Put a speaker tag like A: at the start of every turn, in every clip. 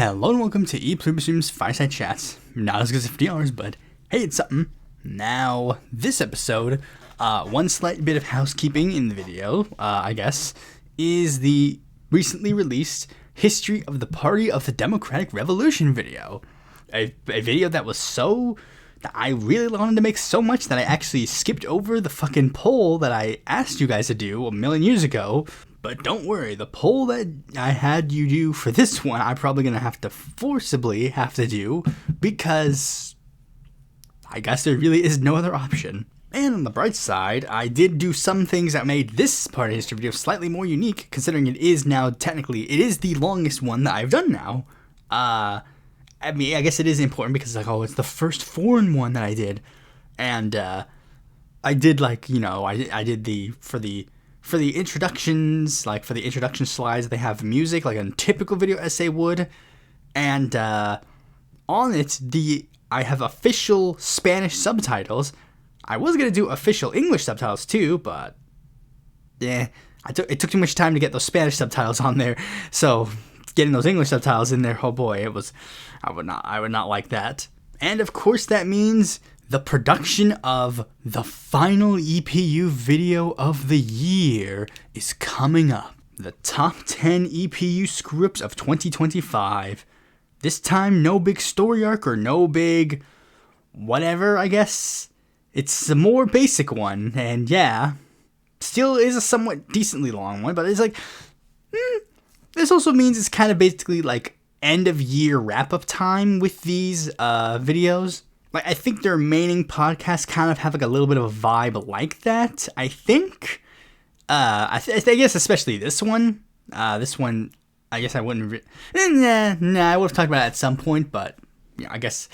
A: Hello and welcome to Pluribus Fireside Chats. Not as good as 50 hours, but hey, it's something. Now, this episode, one slight bit of housekeeping in the video, I guess, is the recently released History of the Party of the Democratic Revolution video. A video that was that I really wanted to make so much that I actually skipped over the fucking poll that I asked you guys to do a million years ago. But don't worry, the poll that I had you do for this one, I'm probably going to have to forcibly do, because I guess there really is no other option. And on the bright side, I did do some things that made this part of history video slightly more unique, considering it is the longest one that I've done now. I mean, I guess it is important because it's the first foreign one that I did. And I did I did for the introductions, for the introduction slides, they have music like a typical video essay would. And on it, I have official Spanish subtitles. I was going to do official English subtitles too, but it took too much time to get those Spanish subtitles on there. So getting those English subtitles in there, oh boy, I would not like that. And of course that means the production of the final EPU video of the year is coming up. The top 10 EPU screw-ups of 2025. This time, no big story arc or no big whatever, I guess. It's a more basic one, and yeah, still is a somewhat decently long one, but it's this also means it's kind of basically end of year wrap-up time with these videos. I think the remaining podcasts kind of have a little bit of a vibe like that, I think. I guess especially this one. This one, I guess I wouldn't... I would have talked about it at some point, but yeah, I guess...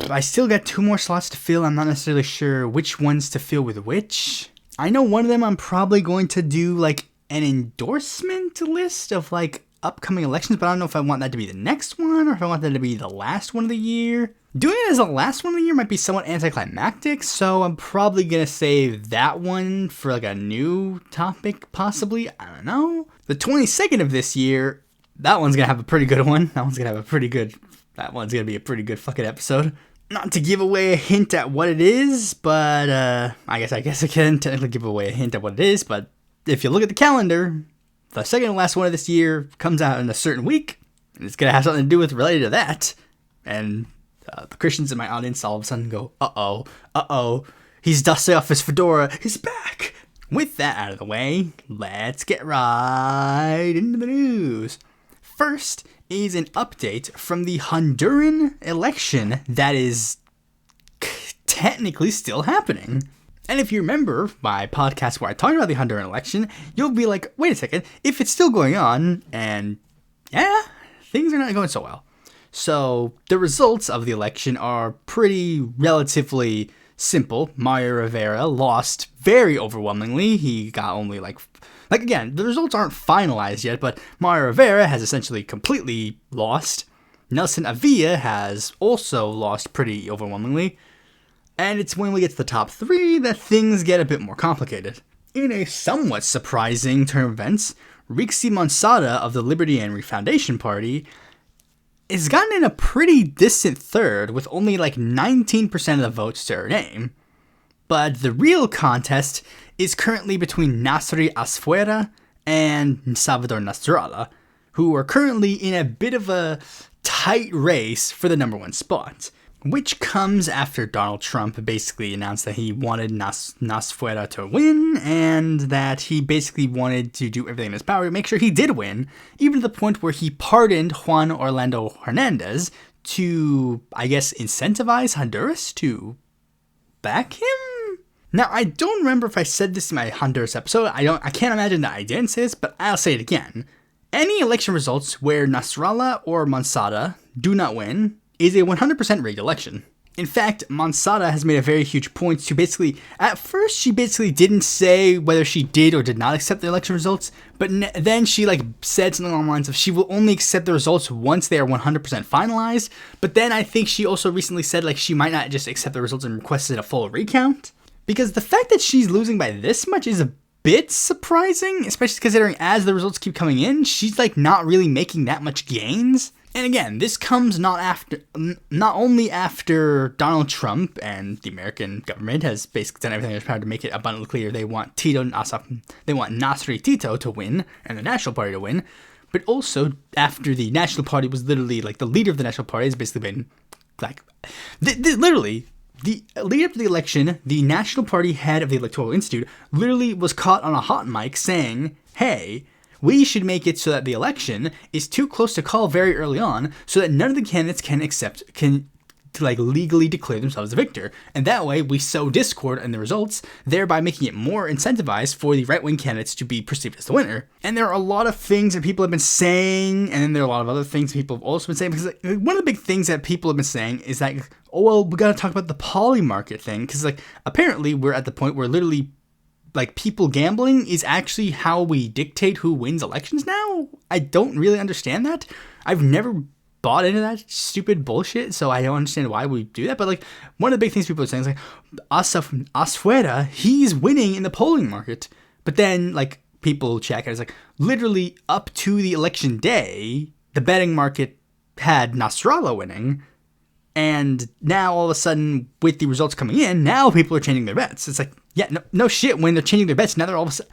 A: I still got 2 more slots to fill. I'm not necessarily sure which ones to fill with which. I know one of them I'm probably going to do an endorsement list of upcoming elections, but I don't know if I want that to be the next one or if I want that to be the last one of the year. Doing it as the last one of the year might be somewhat anticlimactic, so I'm probably gonna save that one for a new topic, possibly. I don't know. The 22nd of this year, that one's gonna have a pretty good one. That one's gonna be a pretty good fucking episode. Not to give away a hint at what it is, but I guess I can technically give away a hint at what it is, but if you look at the calendar, the second and last one of this year comes out in a certain week, and it's going to have something to do with related to that. And the Christians in my audience all of a sudden go, uh-oh, he's dusting off his fedora, he's back. With that out of the way, let's get right into the news. First is an update from the Honduran election that is technically still happening. And if you remember my podcast where I talked about the Honduran election, you'll be like, wait a second, if it's still going on, and yeah, things are not going so well. So the results of the election are pretty relatively simple. Mario Rivera lost very overwhelmingly. He got only again, the results aren't finalized yet, but Mario Rivera has essentially completely lost. Nelson Avila has also lost pretty overwhelmingly. And it's when we get to the top 3 that things get a bit more complicated. In a somewhat surprising turn of events, Rixi Monsada of the Liberty and Refoundation Party has gotten in a pretty distant third with only 19% of the votes to her name. But the real contest is currently between Nasri Asfuera and Salvador Nasrallah, who are currently in a bit of a tight race for the number 1 spot. Which comes after Donald Trump basically announced that he wanted Nasfuera to win, and that he basically wanted to do everything in his power to make sure he did win, even to the point where he pardoned Juan Orlando Hernandez to, I guess, incentivize Honduras to back him? Now, I don't remember if I said this in my Honduras episode. I can't imagine that I didn't say this, but I'll say it again. Any election results where Nasrallah or Monsada do not win is a 100% rigged election. In fact, Monsada has made a very huge point to at first she didn't say whether she did or did not accept the election results, but then she said something along the lines of she will only accept the results once they are 100% finalized, but then I think she also recently said she might not just accept the results and requested a full recount. Because the fact that she's losing by this much is a bit surprising, especially considering as the results keep coming in, she's like not really making that much gains. And again, this comes not only after Donald Trump and the American government has basically done everything in its power to make it abundantly clear they want Nasri Tito to win and the National Party to win, but also after the National Party was literally like the leader of the National Party has basically been like literally. The lead up to the election, the National Party head of the Electoral Institute literally was caught on a hot mic saying, hey, we should make it so that the election is too close to call very early on so that none of the candidates can legally declare themselves a victor. And that way we sow discord in the results, thereby making it more incentivized for the right-wing candidates to be perceived as the winner. And there are a lot of things that people have been saying, and then there are a lot of other things people have also been saying, because one of the big things that people have been saying is that, oh, well, we gotta talk about the poly market thing, because apparently we're at the point where literally people gambling is actually how we dictate who wins elections now. I don't really understand that. I've never bought into that stupid bullshit, so I don't understand why we do that. But one of the big things people are saying is Afuera, he's winning in the polling market. But then people check and it's literally up to the election day, the betting market had Nasrallah winning. And now all of a sudden, with the results coming in, now people are changing their bets. It's no shit. When they're changing their bets, now they're all of a sudden.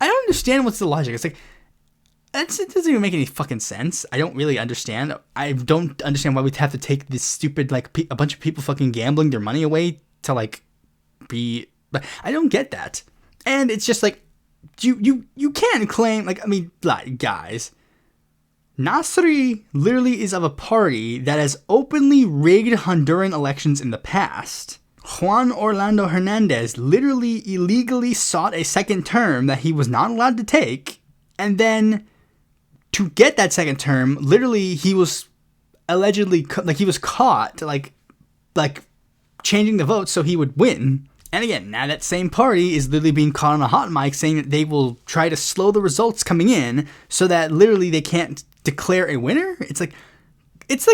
A: I don't understand what's the logic. It's it doesn't even make any fucking sense. I don't really understand. I don't understand why we'd have to take this stupid, a bunch of people fucking gambling their money away to, be... I don't get that. And it's just, you can't claim, guys... Nasri literally is of a party that has openly rigged Honduran elections in the past. Juan Orlando Hernandez literally illegally sought a second term that he was not allowed to take, and then to get that second term, literally he was allegedly he was caught changing the vote so he would win. And again, now that same party is literally being caught on a hot mic saying that they will try to slow the results coming in so that literally they can't declare a winner. It's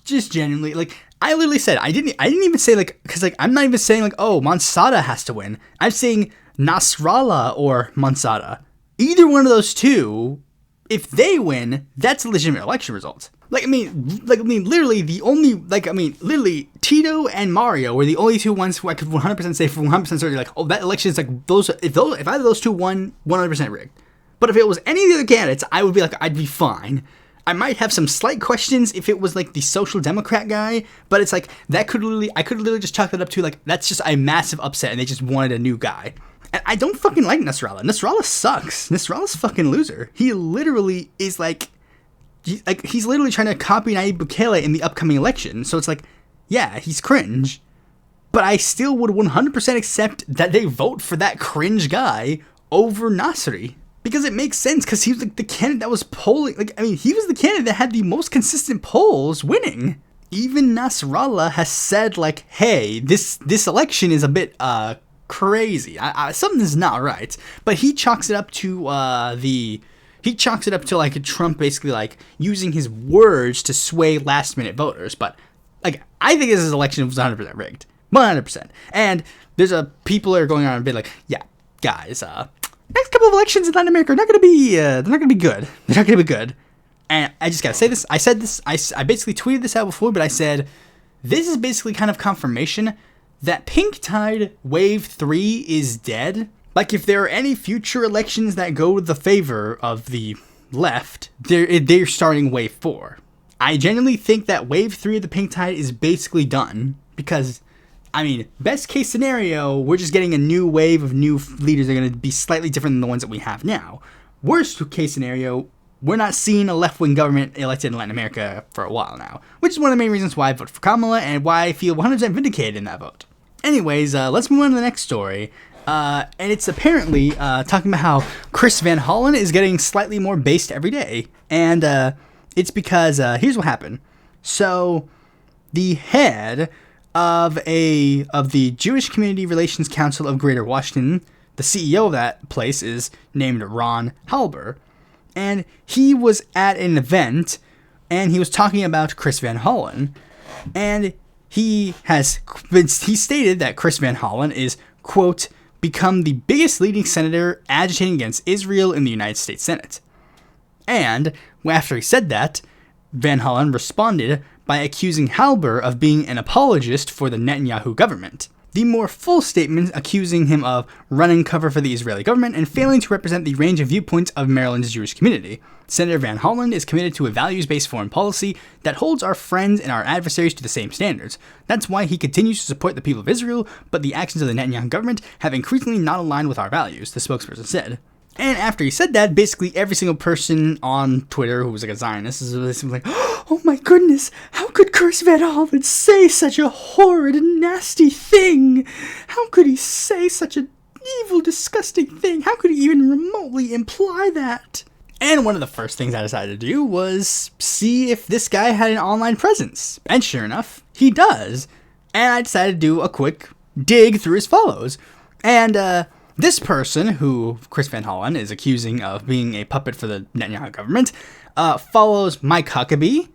A: just genuinely I literally said I didn't even say because I'm not even saying oh, Monsada has to win. I'm saying Nasrallah or Monsada. Either one of those two, if they win, that's a legitimate election result. Literally the only, literally Tito and Mario were the only two ones who I could 100% say for 100% certainty, oh, that election is if either of those two won, 100% rigged. But if it was any of the other candidates, I would be I'd be fine. I might have some slight questions if it was the Social Democrat guy, but it's I could literally just chalk that up to that's just a massive upset and they just wanted a new guy. And I don't fucking like Nasrallah. Nasrallah sucks. Nasrallah's fucking loser. He literally is he's literally trying to copy Nayib Bukele in the upcoming election. So it's yeah, he's cringe. But I still would 100% accept that they vote for that cringe guy over Nasri. Because it makes sense, because he was the candidate that was polling. He was the candidate that had the most consistent polls winning. Even Nasrallah has said, hey, this election is a bit crazy. Something's not right. But he chalks it up to Trump basically using his words to sway last minute voters. But I think this election was 100% rigged. 100%. And there's people that are going on a bit yeah, guys, next couple of elections in Latin America are not going to be they're not going to be good. They're not going to be good. And I just got to say this. I said this. I basically tweeted this out before, but I said this is basically kind of confirmation that Pink Tide Wave 3 is dead. If there are any future elections that go with the favor of the left, they're starting Wave 4. I genuinely think that Wave 3 of the Pink Tide is basically done because, best case scenario, we're just getting a new wave of new leaders that are going to be slightly different than the ones that we have now. Worst case scenario, we're not seeing a left-wing government elected in Latin America for a while now, which is one of the main reasons why I voted for Kamala and why I feel 100% vindicated in that vote. Anyways, let's move on to the next story. And it's apparently talking about how Chris Van Hollen is getting slightly more based every day. And it's because, here's what happened. So, the head of the Jewish Community Relations Council of Greater Washington, the CEO of that place is named Ron Halber. And he was at an event, and he was talking about Chris Van Hollen. And he stated that Chris Van Hollen is, quote, become the biggest leading senator agitating against Israel in the United States Senate. And after he said that, Van Hollen responded by accusing Halber of being an apologist for the Netanyahu government. The more full statement accusing him of running cover for the Israeli government and failing to represent the range of viewpoints of Maryland's Jewish community. Senator Van Hollen is committed to a values-based foreign policy that holds our friends and our adversaries to the same standards. That's why he continues to support the people of Israel, but the actions of the Netanyahu government have increasingly not aligned with our values, the spokesperson said. And after he said that, basically every single person on Twitter who was like a Zionist was like, oh my goodness, how could Chris Van Hollen say such a horrid and nasty thing? How could he say such an evil, disgusting thing? How could he even remotely imply that? And one of the first things I decided to do was see if this guy had an online presence. And sure enough, he does. And I decided to do a quick dig through his follows. And, this person, who Chris Van Hollen is accusing of being a puppet for the Netanyahu government, follows Mike Huckabee,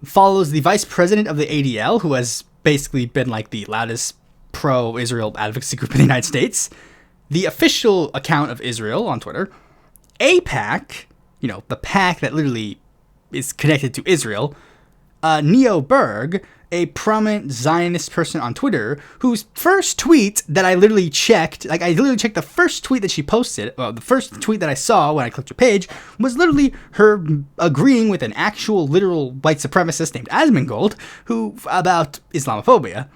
A: follows the vice president of the ADL, who has basically been like the loudest pro-Israel advocacy group in the United States, the official account of Israel on Twitter, AIPAC, the PAC that literally is connected to Israel, Neo Berg, a prominent Zionist person on Twitter, whose first tweet that I literally checked, I literally checked the first tweet that she posted, the first tweet that I saw when I clicked her page, was literally her agreeing with an actual literal white supremacist named Asmongold, about Islamophobia.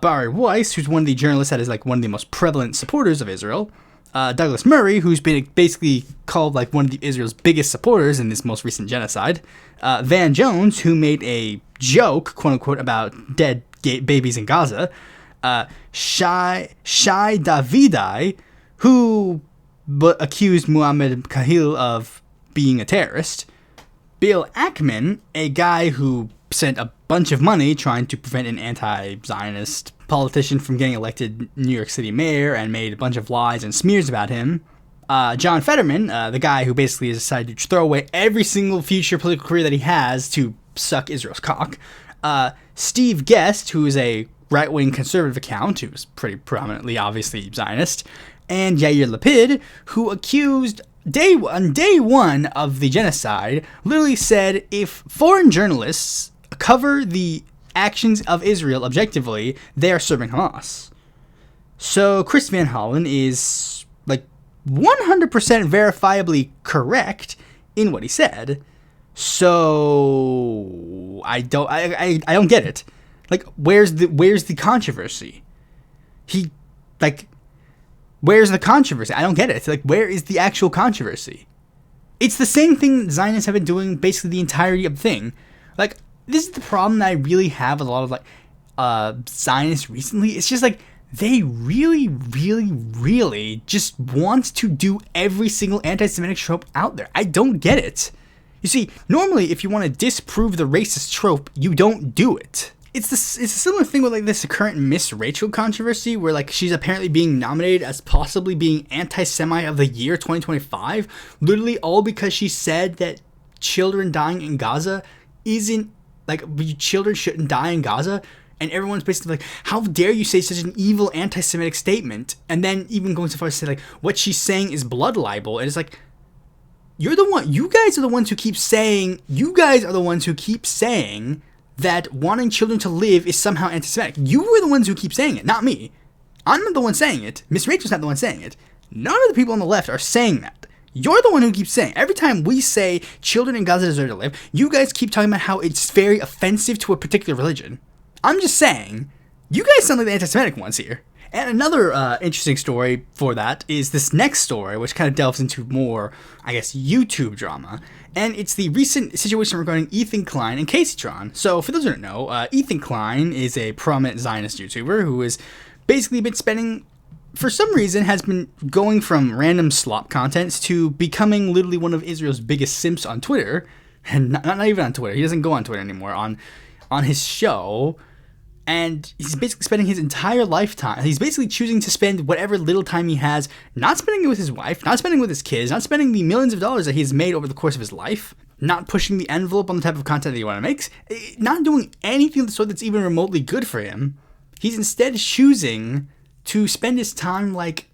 A: Barry Weiss, who's one of the journalists that is one of the most prevalent supporters of Israel, Douglas Murray, who's been basically called one of Israel's biggest supporters in this most recent genocide, Van Jones, who made a joke, quote unquote, about dead babies in Gaza, Shai Davidai, who accused Muhammad Kahil of being a terrorist, Bill Ackman, a guy who spent a bunch of money trying to prevent an anti-Zionist politician from getting elected New York City mayor and made a bunch of lies and smears about him. John Fetterman, the guy who basically has decided to throw away every single future political career that he has to suck Israel's cock. Steve Guest, who is a right-wing conservative account, who's pretty prominently, obviously, Zionist. And Yair Lapid, who accused, on day one of the genocide, literally said if foreign journalists cover the actions of Israel objectively, they are serving Hamas. So Chris Van Hollen is 100% verifiably correct in what he said. So I don't get it. Where's the controversy? Where's the controversy? I don't get it. Where is the actual controversy? It's the same thing that Zionists have been doing basically the entirety of the thing. This is the problem that I really have with a lot of Zionists recently. It's just they really, really, really just want to do every single anti-Semitic trope out there. I don't get it. You see, normally if you want to disprove the racist trope, you don't do it. It's a similar thing with this current Miss Rachel controversy where she's apparently being nominated as possibly being anti-Semite of the year 2025, literally all because she said that children dying in Gaza isn't, children shouldn't die in Gaza. And everyone's basically how dare you say such an evil anti-Semitic statement? And then even going so far as to say, what she's saying is blood libel. And it's you guys are the ones who keep saying that wanting children to live is somehow anti-Semitic. You were the ones who keep saying it, not me. I'm not the one saying it. Miss Rachel's not the one saying it. None of the people on the left are saying that. You're the one who keeps saying. Every time we say children in Gaza deserve to live, you guys keep talking about how it's very offensive to a particular religion. I'm just saying, you guys sound like the anti-Semitic ones here. And another interesting story for that is this next story, which kind of delves into more, YouTube drama. And it's the recent situation regarding Ethan Klein and Caseytron. So, for those who don't know, Ethan Klein is a prominent Zionist YouTuber who has basically been spending, for some reason, has been going from random slop contents to becoming literally one of Israel's biggest simps on Twitter. And not even on Twitter. He doesn't go on Twitter anymore. On his show. And he's basically spending his entire lifetime. He's basically choosing to spend whatever little time he has, not spending it with his wife, not spending it with his kids, not spending the millions of dollars that he's made over the course of his life, not pushing the envelope on the type of content that he want to make, not doing anything of the sort that's even remotely good for him. He's instead choosing to spend his time like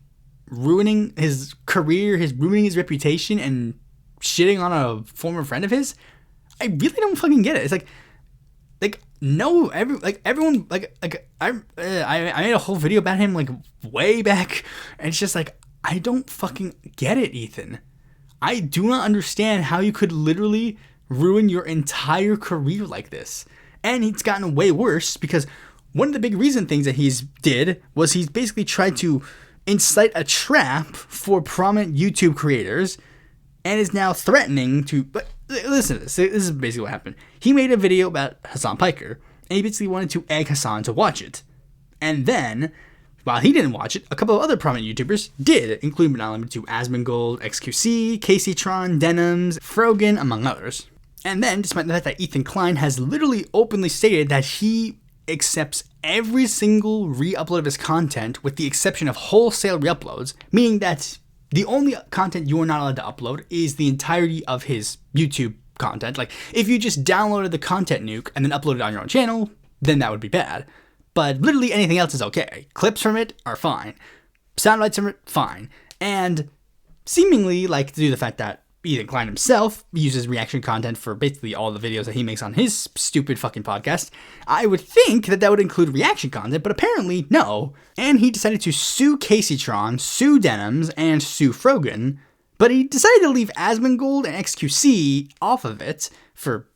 A: ruining his career, ruining his reputation, and shitting on a former friend of his, I really don't fucking get it. It's like no, everyone I made a whole video about him like way back, and it's just like I don't fucking get it, Ethan. I do not understand how you could literally ruin your entire career like this. And it's gotten way worse because one of the big things that he's did was he's basically tried to incite a trap for prominent YouTube creators and is now threatening to... But listen to this. This is basically what happened. He made a video about Hassan Piker, and he basically wanted to egg Hassan to watch it. And then, while he didn't watch it, a couple of other prominent YouTubers did, including but not limited to Asmongold, XQC, Caseytron, Denims, Frogan, among others. And then, despite the fact that Ethan Klein has literally openly stated that he accepts every single re-upload of his content with the exception of wholesale re-uploads, meaning that the only content you are not allowed to upload is the entirety of his YouTube content. Like, if you just downloaded the content nuke and then uploaded it on your own channel, then that would be bad. But literally anything else is okay. Clips from it are fine. Sound bites from it, fine. And seemingly, like, due to the fact that Ethan Klein himself uses reaction content for basically all the videos that he makes on his stupid fucking podcast, I would think that would include reaction content, but apparently no. And he decided to sue Caseytron, sue Denims, and sue Frogan, but he decided to leave Asmongold and XQC off of it for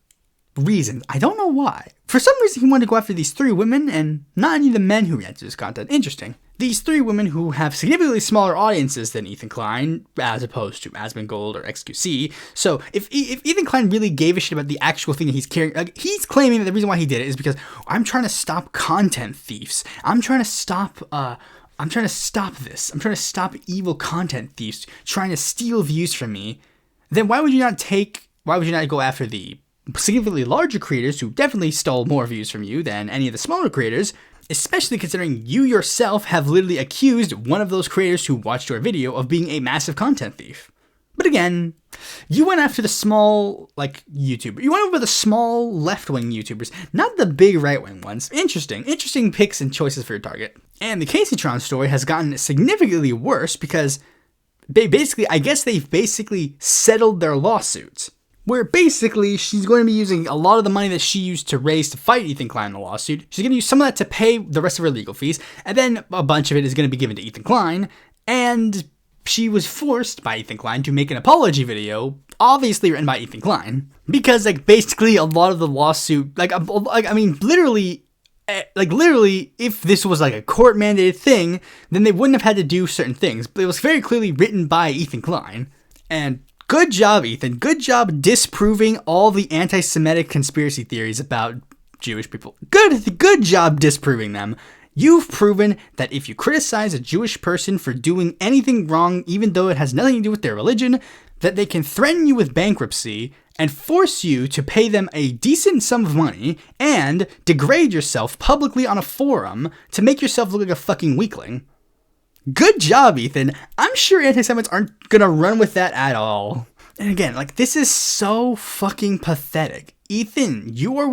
A: reasons. I don't know why. For some reason, he wanted to go after these 3 women and not any of the men who reacted to his content. Interesting. These 3 women who have significantly smaller audiences than Ethan Klein, as opposed to Asmongold or XQC. So if Ethan Klein really gave a shit about the actual thing that he's carrying, like, he's claiming that the reason why he did it is because I'm trying to stop content thieves. I'm trying to stop this. I'm trying to stop evil content thieves trying to steal views from me. Then why would you not go after the significantly larger creators who definitely stole more views from you than any of the smaller creators, especially considering you yourself have literally accused one of those creators who watched your video of being a massive content thief? But again, you went after the small, like, YouTuber. You went over the small left-wing YouTubers, not the big right-wing ones. Interesting picks and choices for your target. And the Caseytron story has gotten significantly worse because they've basically settled their lawsuits. Where basically she's going to be using a lot of the money that she used to raise to fight Ethan Klein in the lawsuit. She's going to use some of that to pay the rest of her legal fees, and then a bunch of it is going to be given to Ethan Klein, and she was forced by Ethan Klein to make an apology video, obviously written by Ethan Klein, because, like, basically a lot of the lawsuit, literally, if this was like a court-mandated thing, then they wouldn't have had to do certain things, but it was very clearly written by Ethan Klein, and good job, Ethan. Good job disproving all the anti-Semitic conspiracy theories about Jewish people. Good job disproving them. You've proven that if you criticize a Jewish person for doing anything wrong, even though it has nothing to do with their religion, that they can threaten you with bankruptcy and force you to pay them a decent sum of money and degrade yourself publicly on a forum to make yourself look like a fucking weakling. Good job, Ethan. I'm sure anti-Semites aren't gonna run with that at all. And again, like, this is so fucking pathetic. Ethan, you are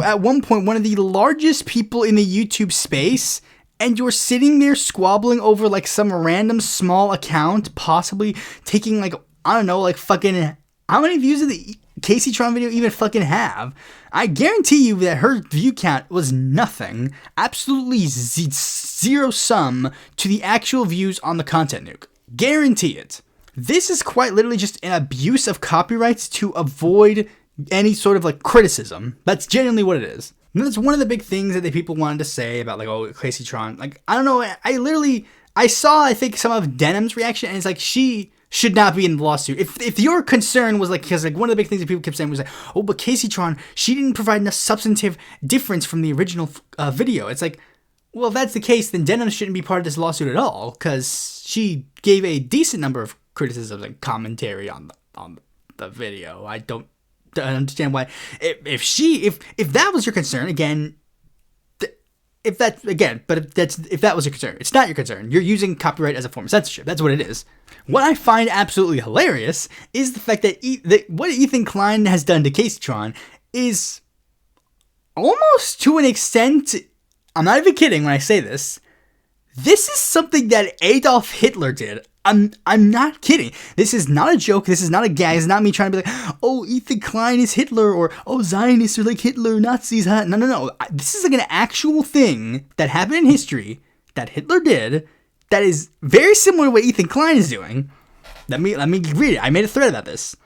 A: at one point one of the largest people in the YouTube space, and you're sitting there squabbling over, like, some random small account, possibly taking, like, I don't know, like, fucking, how many views did the Caseytron video even fucking have? I guarantee you that her view count was nothing, absolutely zero sum to the actual views on the content nuke. Guarantee it. This is quite literally just an abuse of copyrights to avoid any sort of, like, criticism. That's genuinely what it is. And that's one of the big things that the people wanted to say about, like, oh, Caseytron. Like, I don't know, I saw, I think, some of Denim's reaction, and it's like, she should not be in the lawsuit. If your concern was, like, because, like, one of the big things that people kept saying was, like, oh, but Caseytron, she didn't provide enough substantive difference from the original video. It's like, well, if that's the case, then Denim shouldn't be part of this lawsuit at all, because she gave a decent number of criticisms and commentary on the video. I don't understand why. If that was your concern, again, if that was your concern, it's not your concern. You're using copyright as a form of censorship. That's what it is. What I find absolutely hilarious is the fact that what Ethan Klein has done to Caseytron is almost, to an extent, I'm not even kidding when I say this, This is something that Adolf Hitler did. I'm not kidding. This is not a joke. This is not a gag. It's not me trying to be like, oh, Ethan Klein is Hitler, or oh, Zionists are like Hitler, Nazis. Huh? No. This is like an actual thing that happened in history that Hitler did that is very similar to what Ethan Klein is doing. Let me read it. I made a thread about this.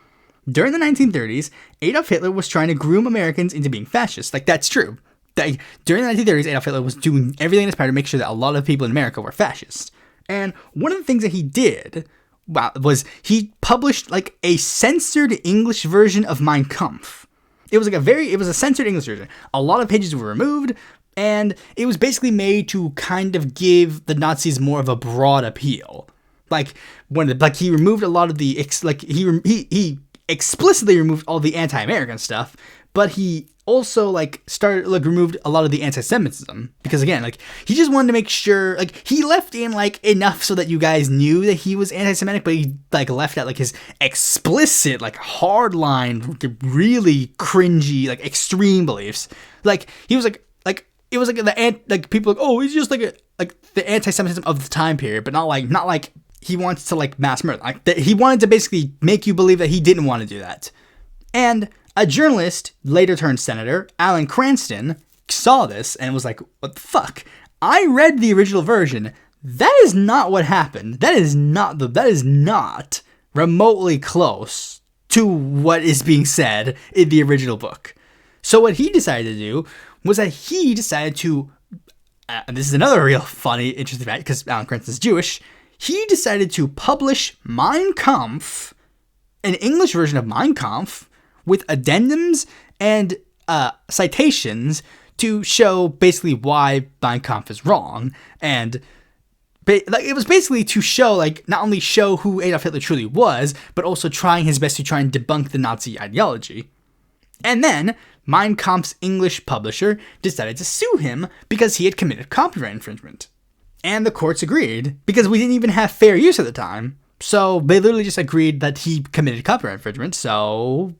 A: During the 1930s, Adolf Hitler was trying to groom Americans into being fascists. Like, that's true. During the 1930s, Adolf Hitler was doing everything in his power to make sure that a lot of people in America were fascists. And one of the things that he did was he published like a censored English version of Mein Kampf. It was a censored English version. A lot of pages were removed, and it was basically made to kind of give the Nazis more of a broad appeal. He removed a lot of the he explicitly removed all the anti-American stuff, but he also removed a lot of the anti-Semitism, because again, he just wanted to make sure, he left in enough so that you guys knew that he was anti-Semitic, but he left out his explicit hardline, really cringy, extreme beliefs. He was it was people oh, he's just the anti-Semitism of the time period, but not he wants to mass murder. He wanted to basically make you believe that he didn't want to do that. And a journalist, later turned senator, Alan Cranston, saw this and was like, what the fuck? I read the original version. That is not what happened. That is not remotely close to what is being said in the original book. So what he decided to do was that he decided to, and this is another real funny, interesting fact, because Alan Cranston is Jewish, he decided to publish Mein Kampf, an English version of Mein Kampf, with addendums and citations to show basically why Mein Kampf is wrong. And it was basically to show, not only show who Adolf Hitler truly was, but also trying his best to try and debunk the Nazi ideology. And then Mein Kampf's English publisher decided to sue him because he had committed copyright infringement. And the courts agreed, because we didn't even have fair use at the time. So they literally just agreed that he committed copyright infringement, so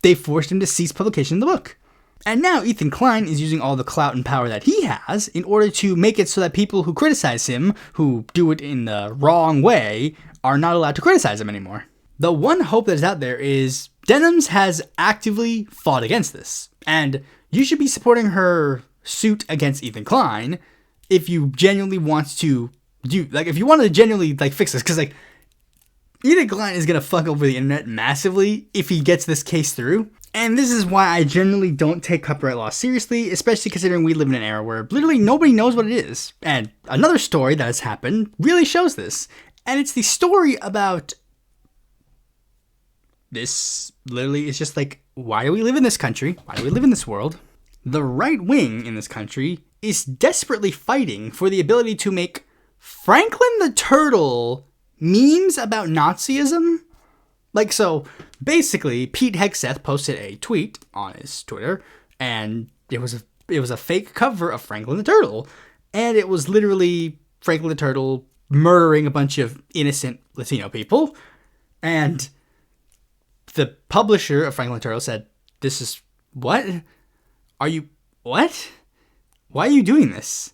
A: they forced him to cease publication of the book. And now Ethan Klein is using all the clout and power that he has in order to make it so that people who criticize him, who do it in the wrong way, are not allowed to criticize him anymore. The one hope that is out there is Denims has actively fought against this. And you should be supporting her suit against Ethan Klein if you genuinely want to if you want to genuinely fix this, because Ethan Klein is going to fuck over the internet massively if he gets this case through. And this is why I generally don't take copyright law seriously, especially considering we live in an era where literally nobody knows what it is. And another story that has happened really shows this. And it's the story about this. Literally, it's just why do we live in this country? Why do we live in this world? The right wing in this country is desperately fighting for the ability to make Franklin the Turtle memes about Nazism. So basically, Pete Hegseth posted a tweet on his Twitter, and it was a fake cover of Franklin the Turtle, and it was literally Franklin the Turtle murdering a bunch of innocent Latino people, and the publisher of Franklin the Turtle said, "This is what? Are you what? Why are you doing this?"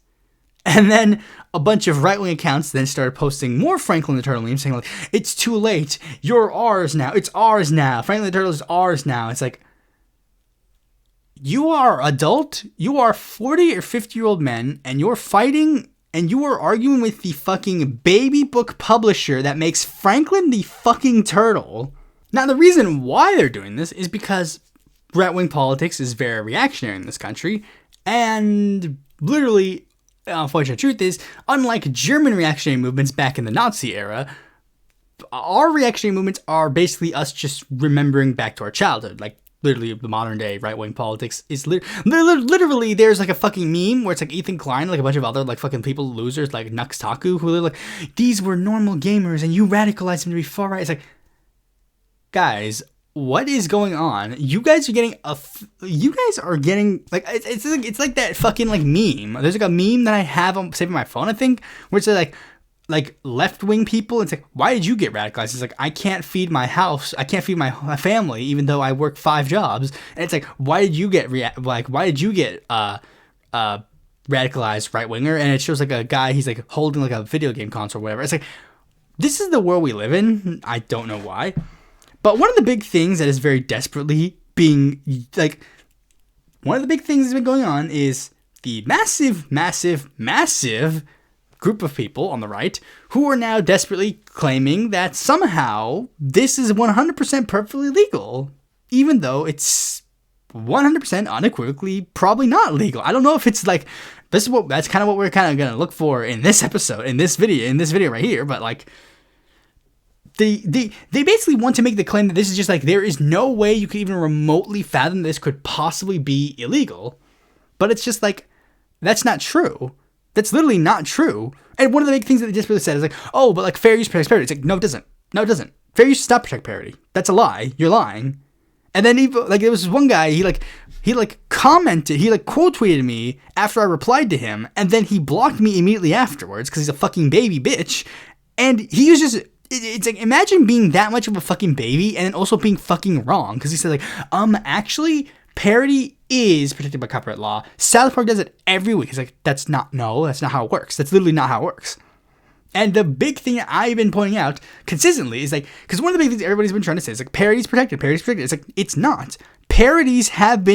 A: And then a bunch of right-wing accounts then started posting more Franklin the Turtle memes saying it's too late. You're ours now. It's ours now. Franklin the Turtle is ours now. It's you are adult. You are 40 or 50-year-old men, and you're fighting, and you are arguing with the fucking baby book publisher that makes Franklin the fucking Turtle. Now, the reason why they're doing this is because right-wing politics is very reactionary in this country, and literally, the unfortunate truth is, unlike German reactionary movements back in the Nazi era, our reactionary movements are basically us just remembering back to our childhood. Literally, the modern day right-wing politics is literally, there's a fucking meme where it's Ethan Klein, a bunch of other fucking people, losers, Nux Taku, who are these were normal gamers and you radicalized them to be far right. It's guys, what is going on? You guys are getting it's like that fucking meme. There's a meme that I have saved on my phone, I think, where it's left-wing people. It's why did you get radicalized? It's I can't feed my house, I can't feed my family, even though I work 5 jobs. And it's why did you get radicalized right-winger, and it shows like a guy, he's like holding like a video game console or whatever. It's like, this is the world we live in. I don't know why. But one of the big things that is very desperately being, like, one of the big things that's been going on is the massive group of people on the right who are now desperately claiming that somehow this is 100% perfectly legal, even though it's 100% unequivocally probably not legal. I don't know if it's like, that's kind of what we're kind of going to look for in this episode, in this video right here, but like, they basically want to make the claim that this is just like, there is no way you could even remotely fathom this could possibly be illegal. But it's just like, that's not true. That's literally not true. And one of the big things that they just really said is like, oh, but like fair use protects parity. It's like, no, it doesn't. No, it doesn't. Fair use does not protect parity. That's a lie. You're lying. And then even like, there was one guy, he commented, he quote tweeted me after I replied to him, and then he blocked me immediately afterwards because he's a fucking baby bitch. And he was just, it's like, imagine being that much of a fucking baby and then also being fucking wrong. Because he said like, actually, parody is protected by copyright law. South Park does it every week. It's like, that's not how it works. That's literally not how it works. And the big thing that I've been pointing out consistently is like, because one of the big things everybody's been trying to say is like, parody's protected. It's like, it's not. Parodies have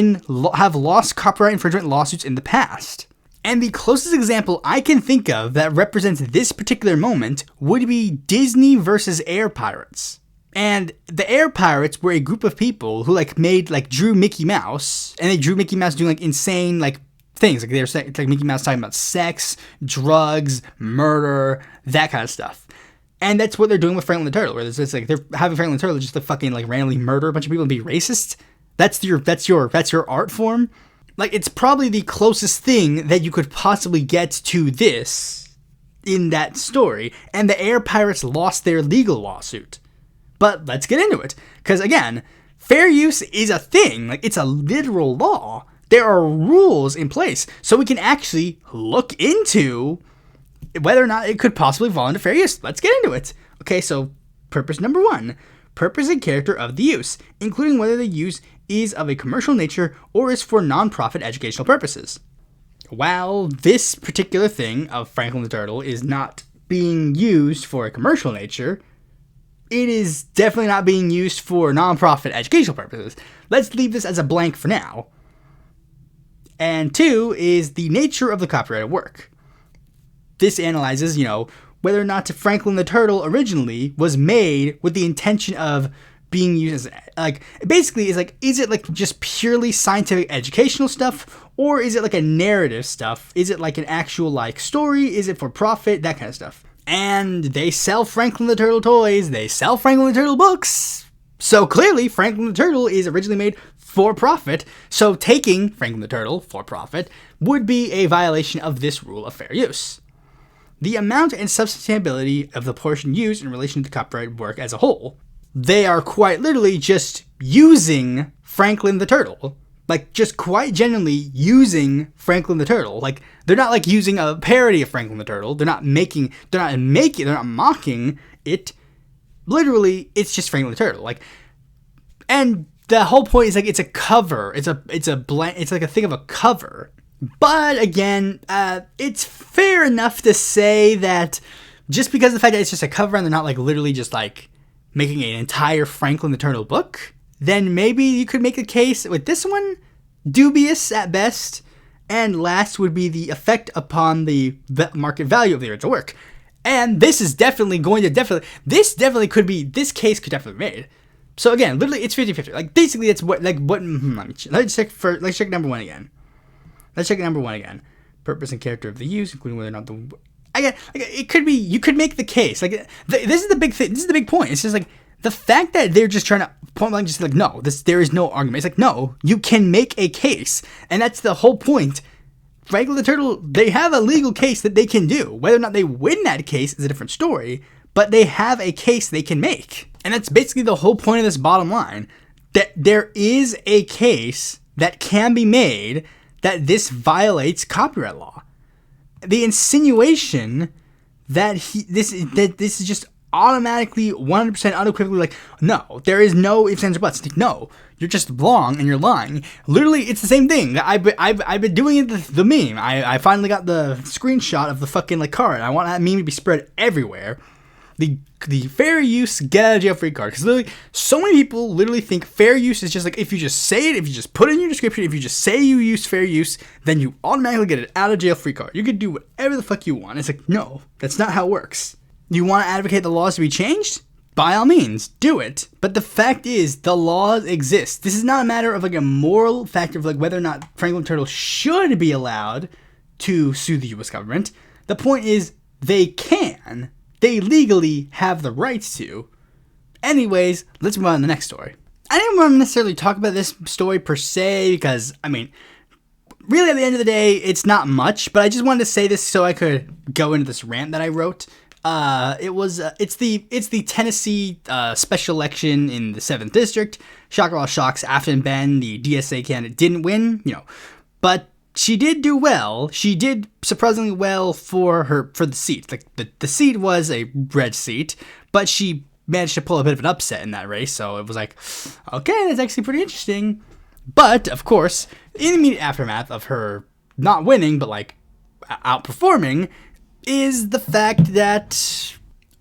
A: lost copyright infringement lawsuits in the past. And the closest example I can think of that represents this particular moment would be Disney versus Air Pirates. And the Air Pirates were a group of people who drew Mickey Mouse, and they drew Mickey Mouse doing insane things. They were like Mickey Mouse talking about sex, drugs, murder, that kind of stuff. And that's what they're doing with Franklin the Turtle, where it's like they're having Franklin the Turtle just to fucking randomly murder a bunch of people and be racist. That's your art form. It's probably the closest thing that you could possibly get to this in that story. And the Air Pirates lost their legal lawsuit. But let's get into it. Because again, fair use is a thing. It's a literal law. There are rules in place. So we can actually look into whether or not it could possibly fall into fair use. Let's get into it. Okay, so purpose number 1. Purpose and character of the use, including whether the use is of a commercial nature or is for non-profit educational purposes. While this particular thing of Franklin the Turtle is not being used for a commercial nature, it is definitely not being used for non-profit educational purposes. Let's leave this as a blank for now. And 2 is the nature of the copyrighted work. This analyzes, whether or not Franklin the Turtle originally was made with the intention of being used as, basically is it just purely scientific educational stuff, or is it a narrative stuff? Is it an actual story? Is it for profit? That kind of stuff. And they sell Franklin the Turtle toys. They sell Franklin the Turtle books. So clearly Franklin the Turtle is originally made for profit. So taking Franklin the Turtle for profit would be a violation of this rule of fair use. The amount and substantiality of the portion used in relation to copyright work as a whole. They are quite literally just using Franklin the Turtle. Just quite genuinely using Franklin the Turtle. They're not using a parody of Franklin the Turtle. They're not mocking it. Literally, it's just Franklin the Turtle. And the whole point is it's a cover. It's a thing of a cover. But again, it's fair enough to say that just because of the fact that it's just a cover and they're not literally just making an entire Franklin the Turtle book, then maybe you could make a case with this one. Dubious at best. And last would be the effect upon the market value of the original work. And this is this case could definitely be made. So again, literally it's 50-50. Basically it's let's check number 1 again. Let's check number 1 again. Purpose and character of the use, including whether or not it could be, you could make the case. This is the big thing. This is the big point. It's just the fact that they're just trying to point blank, just no, there is no argument. It's no, you can make a case. And that's the whole point. Franklin the Turtle, they have a legal case that they can do. Whether or not they win that case is a different story, but they have a case they can make. And that's basically the whole point of this bottom line. That there is a case that can be made that this violates copyright law. The insinuation that this is just automatically 100% unequivocally like, no, there is no ifs, ands, or buts. Like, no, you're just wrong and you're lying. Literally, it's the same thing. I've been doing it, the meme. I finally got the screenshot of the fucking like card. I want that meme to be spread everywhere. The fair use get out of jail free card. Because literally, so many people literally think fair use is just like, if you just say it, if you just put it in your description, if you just say you use fair use, then you automatically get an out of jail free card. You can do whatever the fuck you want. It's like, no, that's not how it works. You want to advocate the laws to be changed? By all means, do it. But the fact is, the laws exist. This is not a matter of like a moral factor of like whether or not Franklin Turtle should be allowed to sue the U.S. government. The point is, they can. They legally have the rights to. Anyways, let's move on to the next story. I didn't want to necessarily talk about this story per se because, I mean, really at the end of the day, it's not much, but I just wanted to say this so I could go into this rant that I wrote. It's the Tennessee special election in the 7th district. Shocker all shocks, Afton Ben, the DSA candidate, didn't win, but she did do well. She did surprisingly well for the seat. Like the seat was a red seat, but she managed to pull a bit of an upset in that race. So it was like, okay, that's actually pretty interesting. But of course, in the immediate aftermath of her not winning, but like outperforming, is the fact that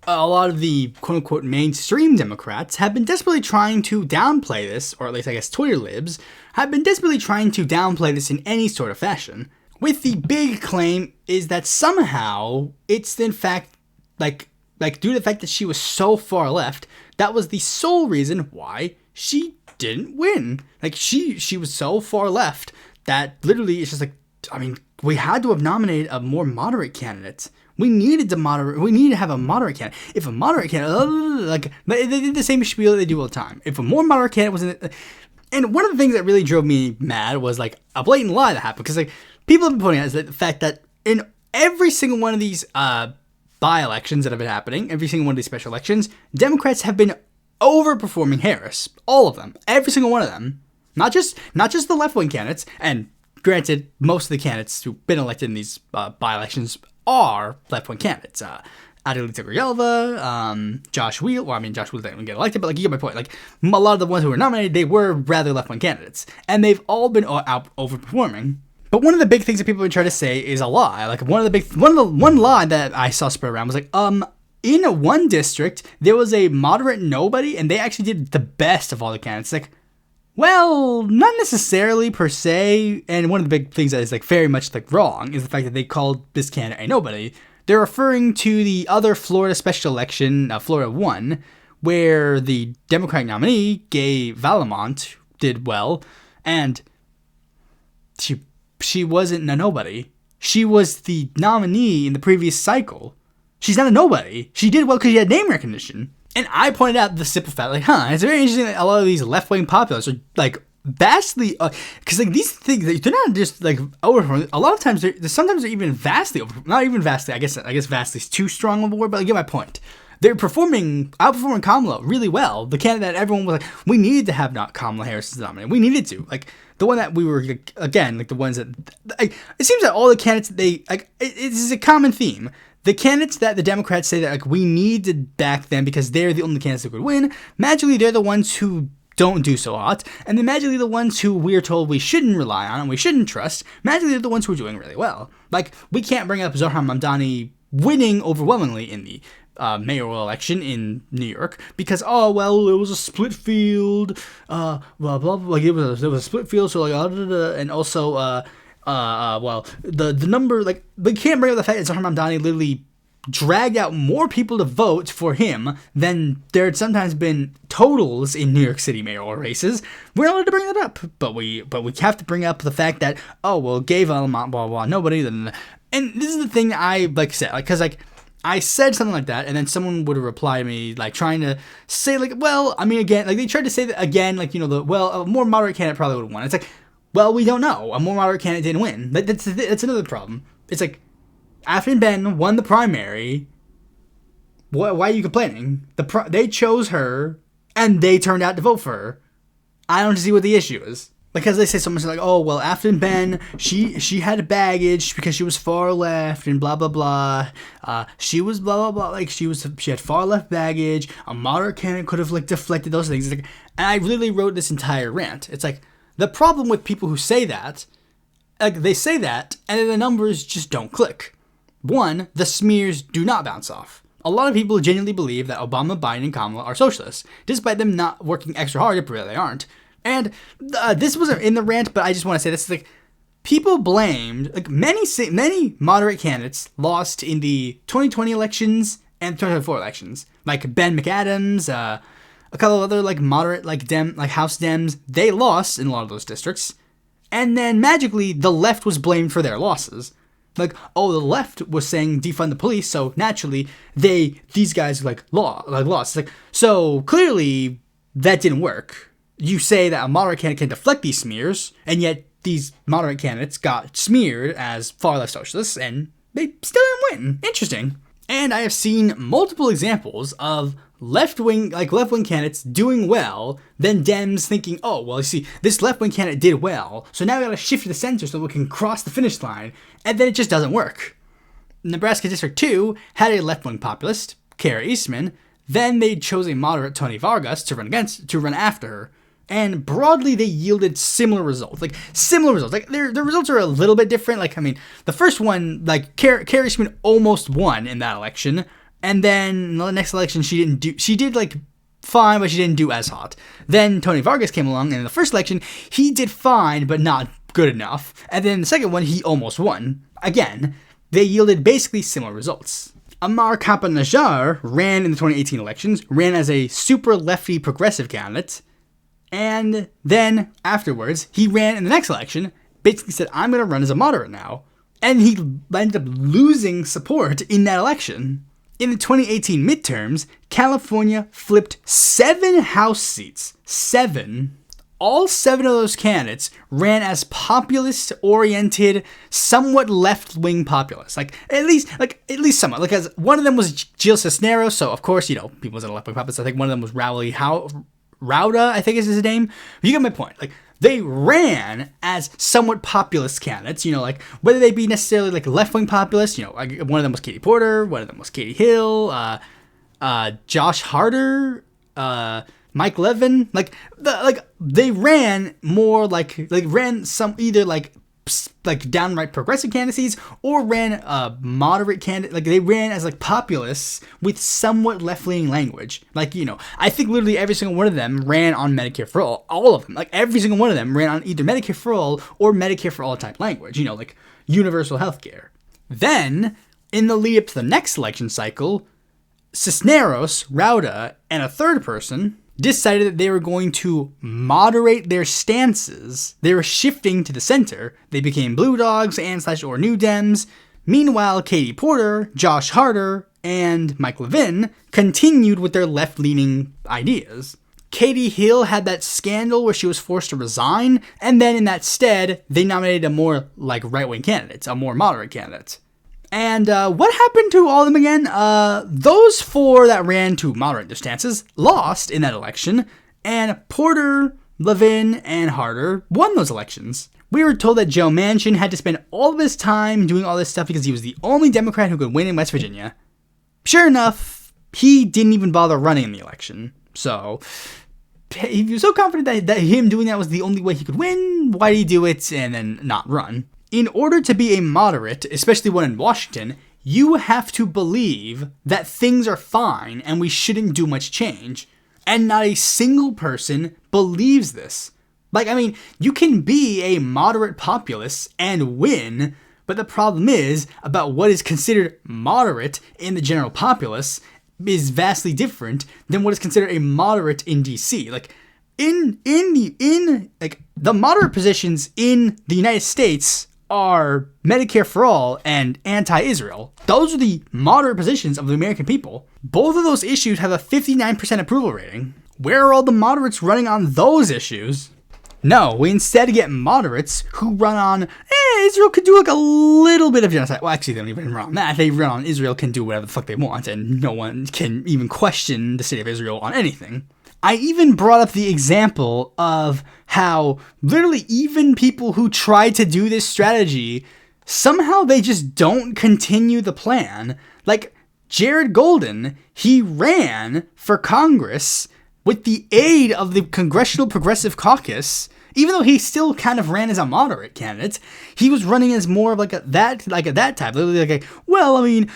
A: a lot of the quote-unquote mainstream Democrats have been desperately trying to downplay this, or at least I guess Twitter libs, have been desperately trying to downplay this in any sort of fashion. With the big claim is that somehow it's in fact, like due to the fact that she was so far left, that was the sole reason why she didn't win. Like she was so far left that literally it's just like, I mean, we had to have nominated a more moderate candidate. We needed to have a moderate candidate. If a moderate candidate, like, they did the same spiel that they do all the time. If a more moderate candidate was in it, and one of the things that really drove me mad was like a blatant lie that happened. Because like people have been pointing out is that the fact that in every single one of these by-elections that have been happening, every single one of these special elections, Democrats have been overperforming Harris. All of them. Every single one of them. Not just the left-wing candidates. And granted, most of the candidates who've been elected in these by-elections are left-wing candidates. Adelita Grijalva, Josh Wheel. Well, I mean, Josh Wheel didn't get elected, but like, you get my point. Like, a lot of the ones who were nominated, they were rather left-wing candidates. And they've all been overperforming. But one of the big things that people have been trying to say is a lie. Like, one lie that I saw spread around was like, in one district, there was a moderate nobody, and they actually did the best of all the candidates. Like, well, not necessarily per se, and one of the big things that is like very much like wrong is the fact that they called this candidate a nobody. They're referring to the other Florida special election, Florida 1, where the Democratic nominee, Gay Valamont, did well, and she wasn't a nobody. She was the nominee in the previous cycle. She's not a nobody. She did well because she had name recognition. And I pointed out the simple fact, like, it's very interesting that a lot of these left-wing populares are, like, vastly, because, like, these things, they're not just, like, overperforming. A lot of times, sometimes they're even vastly overperforming. Not even vastly, I guess vastly is too strong of a word, but I get my point. They're outperforming Kamala really well. The candidate that everyone was like, we needed to have not Kamala Harris as the nominee. We needed to. Like, the one that we were, again, like, the ones that, like, it seems that all the candidates, it's a common theme. The candidates that the Democrats say that like we need to back them because they're the only candidates who could win, magically they're the ones who don't do so hot, and then magically the ones who we're told we shouldn't rely on and we shouldn't trust, magically they're the ones who are doing really well. Like, we can't bring up Zohar Mamdani winning overwhelmingly in the mayoral election in New York because, it was a split field, blah, blah, blah, like there was a split field, so like, and also, the number, like, they can't bring up the fact that Zohar Mamdani literally dragged out more people to vote for him than there had sometimes been totals in New York City mayoral races. We're not allowed to bring that up, but we have to bring up the fact that, Gay Valamont, blah, blah, nobody, and this is the thing that I, like, said, like, because, like, I said something like that, and then someone would reply to me, like, trying to say, like, well, I mean, again, like, they tried to say that again, like, a more moderate candidate probably would have won. It's like, well, we don't know. A more moderate candidate didn't win. That's another problem. It's like, Afton Ben won the primary. Why are you complaining? They chose her, and they turned out to vote for her. I don't see what the issue is. Because they say something like, oh, well, after Ben, she had baggage because she was far left and blah, blah, blah. She was blah, blah, blah. Like, she had far left baggage. A moderate candidate could have, like, deflected those things. It's like, and I literally wrote this entire rant. It's like, the problem with people who say that, like, they say that, and then the numbers just don't click. One, the smears do not bounce off. A lot of people genuinely believe that Obama, Biden, and Kamala are socialists, despite them not working extra hard to prove that they aren't. And this wasn't in the rant, but I just want to say this. Like, people blamed, like, many moderate candidates lost in the 2020 elections and 2024 elections. Like Ben McAdams, a couple of other, like, moderate, like, House Dems. They lost in a lot of those districts. And then, magically, the left was blamed for their losses. Like, oh, the left was saying defund the police, so naturally, these guys, like, lost. Like, so, clearly, that didn't work. You say that a moderate candidate can deflect these smears, and yet these moderate candidates got smeared as far-left socialists, and they still didn't win. Interesting. And I have seen multiple examples of left-wing candidates doing well, then Dems thinking, oh, well, you see, this left-wing candidate did well, so now we gotta shift to the center so we can cross the finish line, and then it just doesn't work. Nebraska District 2 had a left-wing populist, Kara Eastman, then they chose a moderate Tony Vargas to run after her. And broadly, they yielded similar results. Like, their results are a little bit different. Like, I mean, the first one, like, Kara Eastman almost won in that election. And then the next election, she did, like, fine, but she didn't do as hot. Then Tony Vargas came along, and in the first election, he did fine, but not good enough. And then the second one, he almost won. Again, they yielded basically similar results. Amar Kampa-Najjar ran in the 2018 elections, ran as a super lefty progressive candidate. And then, afterwards, he ran in the next election, basically said, I'm going to run as a moderate now. And he ended up losing support in that election. In the 2018 midterms, California flipped 7 House seats. 7. All 7 of those candidates ran as populist-oriented, somewhat left-wing populists. At least somewhat. Because one of them was Jill Cisneros, so of course, people was a left-wing populist. I think one of them was Rauda, I think is his name. You get my point. Like, they ran as somewhat populist candidates, whether they be necessarily, like, left-wing populists, one of them was Katie Porter, one of them was Katie Hill, Josh Harder, Mike Levin. They ran more ran some either downright progressive candidacies or ran moderate candidate. Like, they ran as populists with somewhat left-leaning language. I think literally every single one of them ran on Medicare for all of them. Every single one of them ran on either Medicare for all or Medicare for all type language, universal health care. Then, in the lead up to the next election cycle, Cisneros, Rauda, and a third person decided that they were going to moderate their stances. They were shifting to the center. They became Blue Dogs and/or New Dems. Meanwhile, Katie Porter, Josh Harder, and Mike Levin continued with their left-leaning ideas. Katie Hill had that scandal where she was forced to resign, and then in that stead, they nominated a more right-wing candidate, a more moderate candidate. And what happened to all of them again? Those 4 that ran to moderate their stances lost in that election, and Porter, Levin, and Harder won those elections. We were told that Joe Manchin had to spend all of his time doing all this stuff because he was the only Democrat who could win in West Virginia. Sure enough, he didn't even bother running in the election. So, if he was so confident that him doing that was the only way he could win, why did he do it and then not run? In order to be a moderate, especially one in Washington, you have to believe that things are fine and we shouldn't do much change. And not a single person believes this. You can be a moderate populist and win, but the problem is about what is considered moderate in the general populace is vastly different than what is considered a moderate in DC. The moderate positions in the United States are Medicare for all and anti-Israel. Those are the moderate positions of the American people. Both of those issues have a 59% approval rating. Where are all the moderates running on those issues? No, we instead get moderates who run on, Israel could do a little bit of genocide. Well, actually, they don't even run on that. They run on Israel can do whatever the fuck they want, and no one can even question the state of Israel on anything. I even brought up the example of how literally even people who try to do this strategy, somehow they just don't continue the plan. Like Jared Golden, he ran for Congress with the aid of the Congressional Progressive Caucus. Even though he still kind of ran as a moderate candidate, he was running as more of like a that type. Literally like, well, I mean,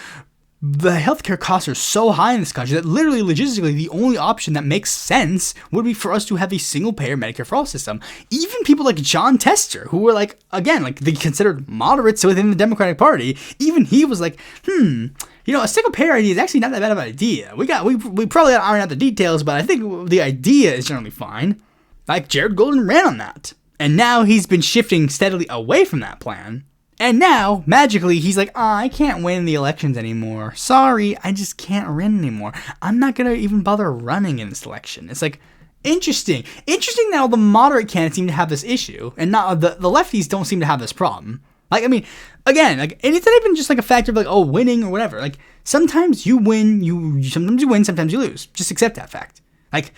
A: the healthcare costs are so high in this country that literally, logistically, the only option that makes sense would be for us to have a single-payer Medicare for all system. Even people like John Tester, who were like, again, like they considered moderates within the Democratic Party, even he was like, a single-payer idea is actually not that bad of an idea. We probably got to iron out the details, but I think the idea is generally fine. Like Jared Golden ran on that, and now he's been shifting steadily away from that plan. And now, magically, he's like, I can't win the elections anymore. Sorry, I just can't win anymore. I'm not going to even bother running in this election. It's like, interesting. Interesting that all the moderate candidates seem to have this issue, and not the lefties don't seem to have this problem. Like, I mean, again, like, and it's not even just like a factor of like, oh, winning or whatever. Like, sometimes you win, sometimes you win, sometimes you lose. Just accept that fact. Like,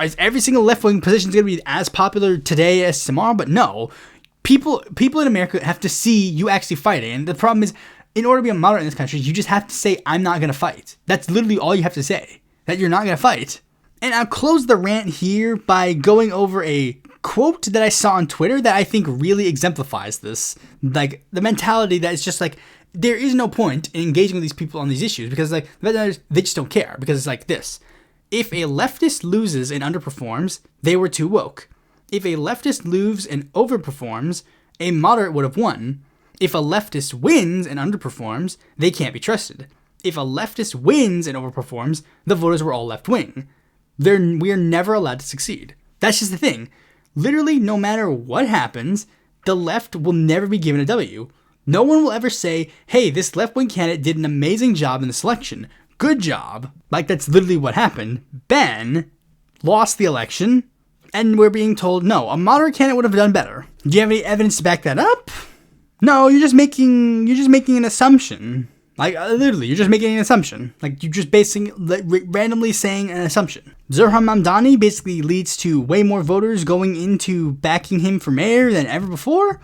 A: is every single left-wing position is going to be as popular today as tomorrow? But no. People in America have to see you actually fighting. And the problem is, in order to be a moderate in this country, you just have to say, I'm not going to fight. That's literally all you have to say, that you're not going to fight. And I'll close the rant here by going over a quote that I saw on Twitter that I think really exemplifies this. Like, the mentality that is just like, there is no point in engaging with these people on these issues because, like, they just don't care. Because it's like this. If a leftist loses and underperforms, they were too woke. If a leftist loses and overperforms, a moderate would have won. If a leftist wins and underperforms, they can't be trusted. If a leftist wins and overperforms, the voters were all left-wing. We are never allowed to succeed. That's just the thing. Literally, no matter what happens, the left will never be given a W. No one will ever say, hey, this left-wing candidate did an amazing job in this election. Good job. Like, that's literally what happened. Ben lost the election. And we're being told, no, a moderate candidate would have done better. Do you have any evidence to back that up? No, you're just making an assumption. Like, literally, you're just making an assumption. Like, you're just randomly saying an assumption. Zurham Mamdani basically leads to way more voters going into backing him for mayor than ever before.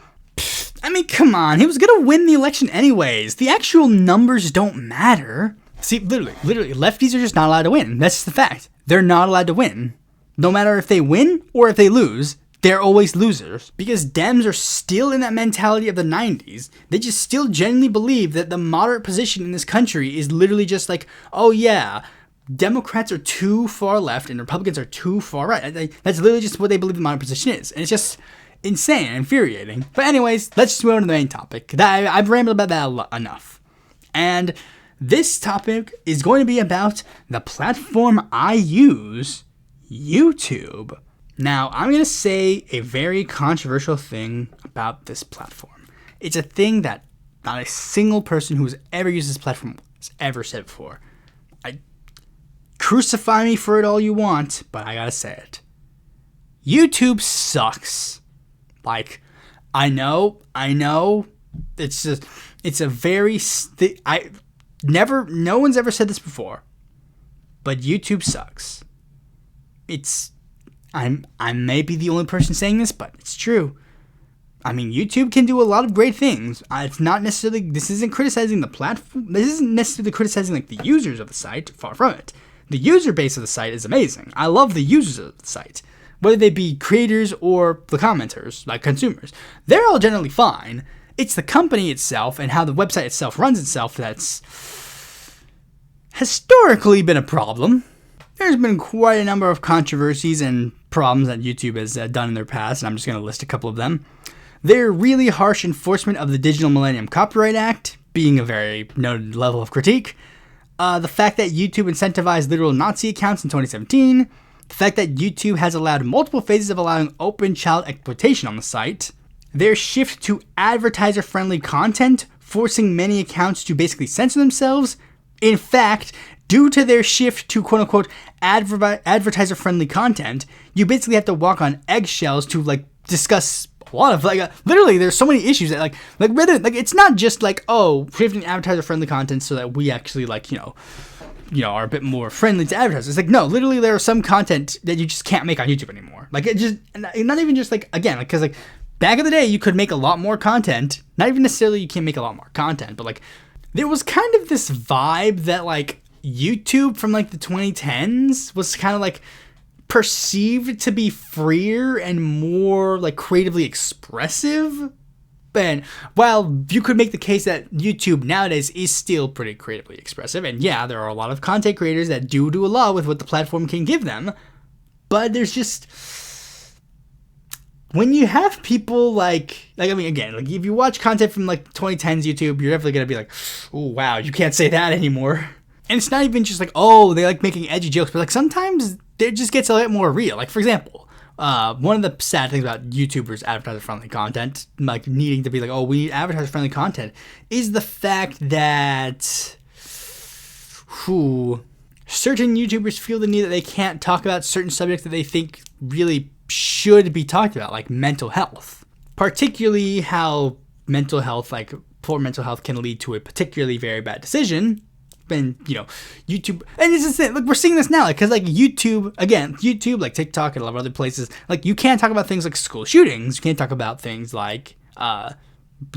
A: I mean, come on. He was going to win the election anyways. The actual numbers don't matter. See, literally, lefties are just not allowed to win. That's just the fact. They're not allowed to win. No matter if they win or if they lose, they're always losers. Because Dems are still in that mentality of the 90s. They just still genuinely believe that the moderate position in this country is literally just like, oh yeah, Democrats are too far left and Republicans are too far right. That's literally just what they believe the moderate position is. And it's just insane and infuriating. But anyways, let's just move on to the main topic. I've rambled about that enough. And this topic is going to be about the platform I use, YouTube. Now, I'm going to say a very controversial thing about this platform. It's a thing that not a single person who has ever used this platform has ever said before. Crucify me for it all you want, but I gotta say it. YouTube sucks. Like, I know. It's a very, no one's ever said this before, but YouTube sucks. I may be the only person saying this, but it's true. I mean, YouTube can do a lot of great things. It's not necessarily, this isn't criticizing the platform. This isn't necessarily criticizing like the users of the site. Far from it. The user base of the site is amazing. I love the users of the site. Whether they be creators or the commenters, like consumers. They're all generally fine. It's the company itself and how the website itself runs itself that's historically been a problem. There's been quite a number of controversies and problems that YouTube has done in their past, and I'm just going to list a couple of them. Their really harsh enforcement of the Digital Millennium Copyright Act, being a very noted level of critique. The fact that YouTube incentivized literal Nazi accounts in 2017. The fact that YouTube has allowed multiple phases of allowing open child exploitation on the site. Their shift to advertiser-friendly content, forcing many accounts to basically censor themselves. In fact, due to their shift to quote-unquote advertiser-friendly content, you basically have to walk on eggshells to like discuss a lot of literally there's so many issues that like it's not just like, oh, shifting advertiser-friendly content so that we actually are a bit more friendly to advertisers. It's like, no, literally there are some content that you just can't make on YouTube anymore. Like, it just, not even just like, again, like, because like back in the day you could make a lot more content. Not even necessarily you can't make a lot more content, but like there was kind of this vibe that like YouTube from like the 2010s was kind of like perceived to be freer and more like creatively expressive. And while you could make the case that YouTube nowadays is still pretty creatively expressive, and yeah, there are a lot of content creators that do a lot with what the platform can give them, but there's just, when you have people like I mean, again, like if you watch content from like 2010s YouTube, you're definitely gonna be like, oh wow, you can't say that anymore. And it's not even just like, oh, they like making edgy jokes, but like sometimes it just gets a bit more real. Like, for example, one of the sad things about YouTubers' advertiser-friendly content, like needing to be like, oh, we need advertiser-friendly content, is the fact that certain YouTubers feel the need that they can't talk about certain subjects that they think really should be talked about, like mental health. Particularly how mental health, like poor mental health, can lead to a particularly very bad decision. And YouTube, and it's just like we're seeing this now, like because like YouTube, like TikTok and a lot of other places, like you can't talk about things like school shootings, you can't talk about things like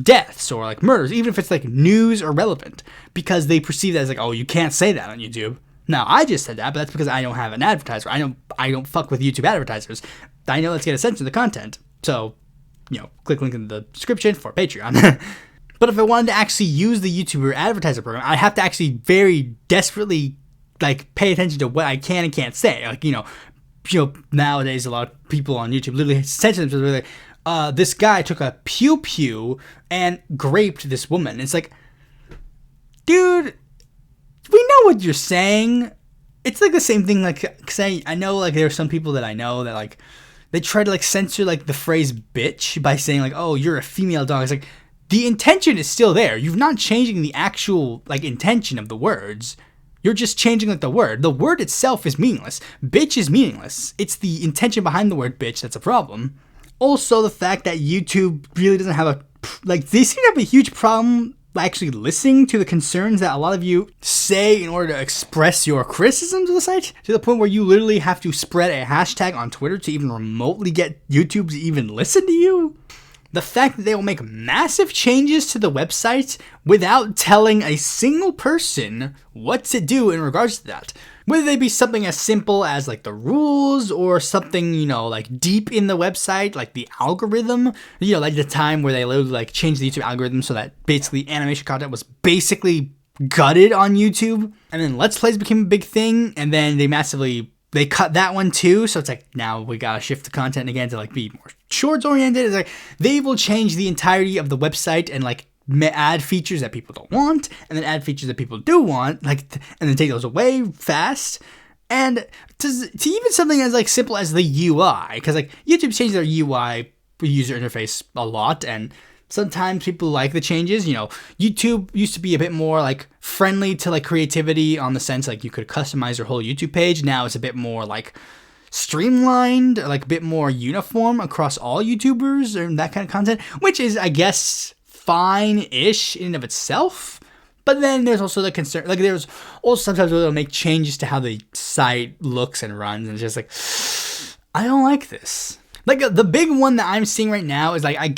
A: deaths or like murders, even if it's like news or relevant, because they perceive that as like, oh, you can't say that on YouTube. Now I just said that, but that's because I don't have an advertiser. I don't fuck with YouTube advertisers. I know let's get a sense of the content, so click link in the description for Patreon. But if I wanted to actually use the YouTuber advertiser program, I have to actually very desperately like pay attention to what I can and can't say. Like, nowadays a lot of people on YouTube literally censor themselves. Like, this guy took a pew and raped this woman. It's like, dude, we know what you're saying. It's like the same thing. Like, saying, I know like there are some people that I know that like they try to like censor like the phrase bitch by saying like, oh, you're a female dog. It's like, the intention is still there. You're not changing the actual like intention of the words. You're just changing like the word. The word itself is meaningless. Bitch is meaningless. It's the intention behind the word bitch that's a problem. Also, the fact that YouTube really doesn't have they seem to have a huge problem actually listening to the concerns that a lot of you say in order to express your criticisms of the site, to the point where you literally have to spread a hashtag on Twitter to even remotely get YouTube to even listen to you. The fact that they will make massive changes to the website without telling a single person what to do in regards to that. Whether they be something as simple as like the rules or something, like deep in the website, like the algorithm, like the time where they literally like changed the YouTube algorithm so that basically animation content was basically gutted on YouTube. And then Let's Plays became a big thing, and then they cut that one too, so it's like now we gotta shift the content again to like be more shorts oriented. It's like they will change the entirety of the website and like add features that people don't want, and then add features that people do want, like, and then take those away fast. And to even something as like simple as the UI, because like YouTube changed their UI user interface a lot, and sometimes people like the changes. YouTube used to be a bit more like friendly to like creativity on the sense like you could customize your whole YouTube page. Now it's a bit more like streamlined, like a bit more uniform across all YouTubers or that kind of content, which is, I guess, fine-ish in and of itself. But then there's also the concern, like there's also sometimes where they'll make changes to how the site looks and runs, and it's just like, I don't like this. Like the big one that I'm seeing right now is like, I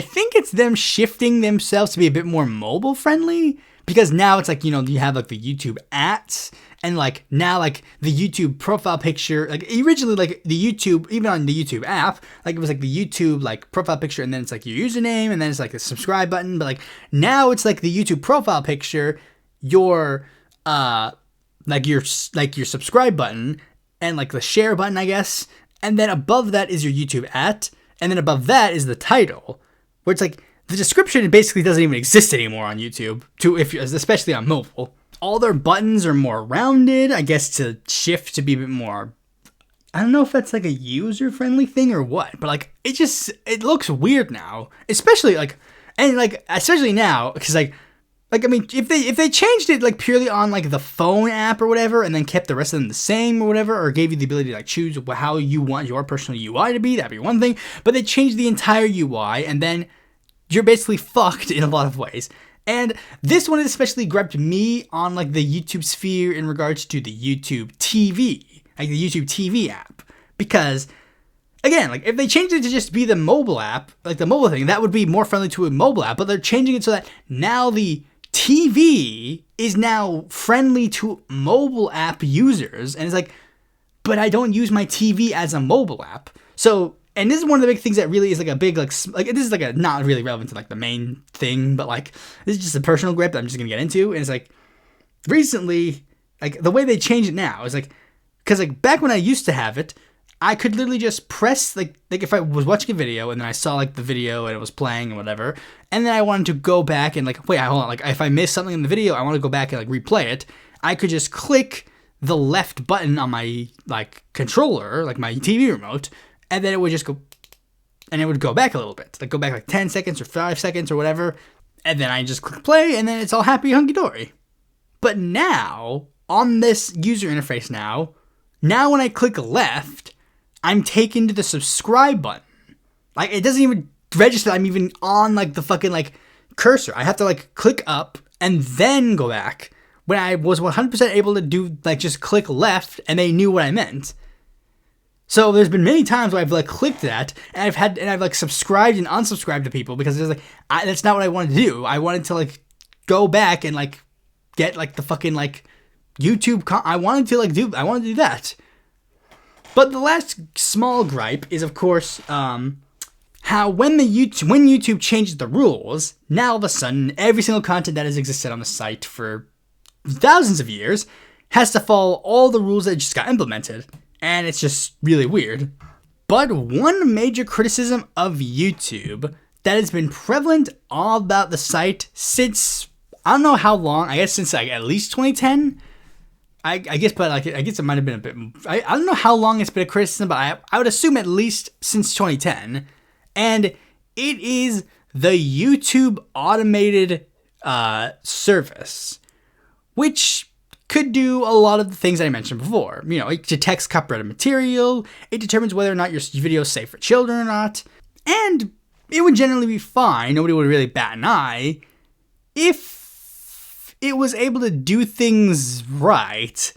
A: think it's them shifting themselves to be a bit more mobile friendly, because now it's like, you have like the YouTube ads, and like now like the YouTube profile picture, like originally like the YouTube, even on the YouTube app, like it was like the YouTube like profile picture, and then it's like your username, and then it's like the subscribe button. But like now it's like the YouTube profile picture, your your subscribe button, and like the share button, I guess. And then above that is your YouTube at, and then above that is the title, where it's like the description basically doesn't even exist anymore on YouTube, especially on mobile. All their buttons are more rounded, I guess, to shift to be a bit more, I don't know if that's like a user-friendly thing or what, but like it looks weird now, especially now, because like, I mean, if they changed it like purely on like the phone app or whatever, and then kept the rest of them the same or whatever, or gave you the ability to like choose how you want your personal UI to be, that'd be one thing. But they changed the entire UI, and then you're basically fucked in a lot of ways. And this one especially grabbed me on like the YouTube sphere in regards to the YouTube TV, like the YouTube TV app. Because, again, like if they changed it to just be the mobile app, like the mobile thing, that would be more friendly to a mobile app. But they're changing it so that now the TV is now friendly to mobile app users. And it's like, but I don't use my TV as a mobile app. So, and this is one of the big things that really is like a big, like this is like a not really relevant to like the main thing, but like this is just a personal gripe that I'm just gonna get into. And it's like, recently, like the way they change it now is like, because like back when I used to have it, I could literally just press like if I was watching a video and then I saw like the video and it was playing and whatever, and then I wanted to go back and like, wait, hold on, like if I missed something in the video, I want to go back and like replay it, I could just click the left button on my like controller, like my TV remote, and then it would just go, and it would go back a little bit, like go back like 10 seconds or 5 seconds or whatever, and then I just click play, and then it's all happy hunky-dory. But now, on this user interface now when I click left, I'm taken to the subscribe button. Like, it doesn't even register that I'm even on like the fucking like cursor. I have to like click up and then go back. When I was 100% able to do like just click left and they knew what I meant. So there's been many times where I've like clicked that and I've like subscribed and unsubscribed to people because it's like that's not what I wanted to do. I wanted to like go back and like get like the fucking like YouTube. I wanted to do that. But the last small gripe is of course how when YouTube changes the rules, now all of a sudden every single content that has existed on the site for thousands of years has to follow all the rules that just got implemented. And it's just really weird. But one major criticism of YouTube that has been prevalent all about the site since, I don't know how long, I guess since like at least 2010. I guess it might have been a bit, I don't know how long it's been a criticism, but I would assume at least since 2010. And it is the YouTube automated service, which could do a lot of the things I mentioned before. You know, it detects copyrighted material, it determines whether or not your video is safe for children or not, and it would generally be fine, nobody would really bat an eye, if it was able to do things right.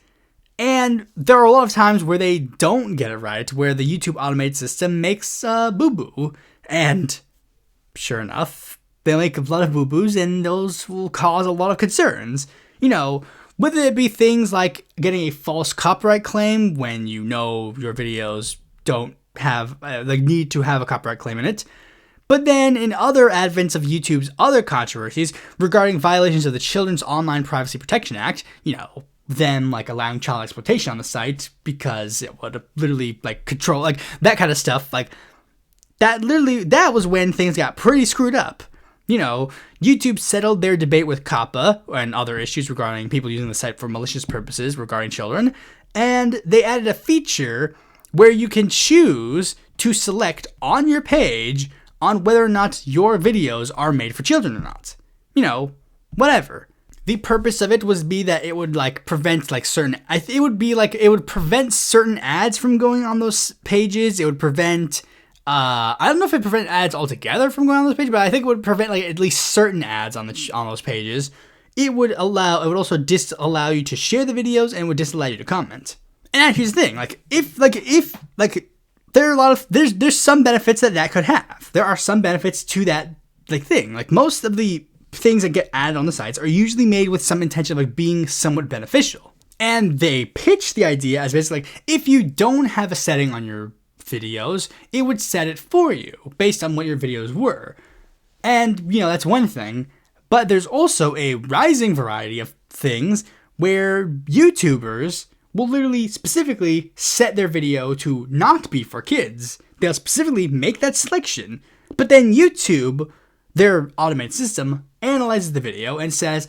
A: And there are a lot of times where they don't get it right, where the YouTube automated system makes a boo-boo, and sure enough, they make a lot of boo-boos, and those will cause a lot of concerns. You know, whether it be things like getting a false copyright claim when you know your videos don't have, need to have a copyright claim in it. But then in other advents of YouTube's other controversies regarding violations of the Children's Online Privacy Protection Act, you know, them like allowing child exploitation on the site because it would literally like control, like that kind of stuff, like that was when things got pretty screwed up. You know, YouTube settled their debate with COPPA and other issues regarding people using the site for malicious purposes regarding children, and they added a feature where you can choose to select on your page on whether or not your videos are made for children or not. You know, whatever. The purpose of it was that it would like prevent like it would prevent certain ads from going on those pages. It would prevent I don't know if it prevent ads altogether from going on those pages, but I think it would prevent like at least certain ads on those pages. It would also disallow you to share the videos and would disallow you to comment. And here's the thing, there's some benefits that could have. There are some benefits to that like thing. Like most of the things that get added on the sites are usually made with some intention of like being somewhat beneficial. And they pitch the idea as basically like if you don't have a setting on your videos, it would set it for you based on what your videos were. And, you know, that's one thing. But there's also a rising variety of things where YouTubers will literally specifically set their video to not be for kids. They'll specifically make that selection. But then YouTube, their automated system, analyzes the video and says,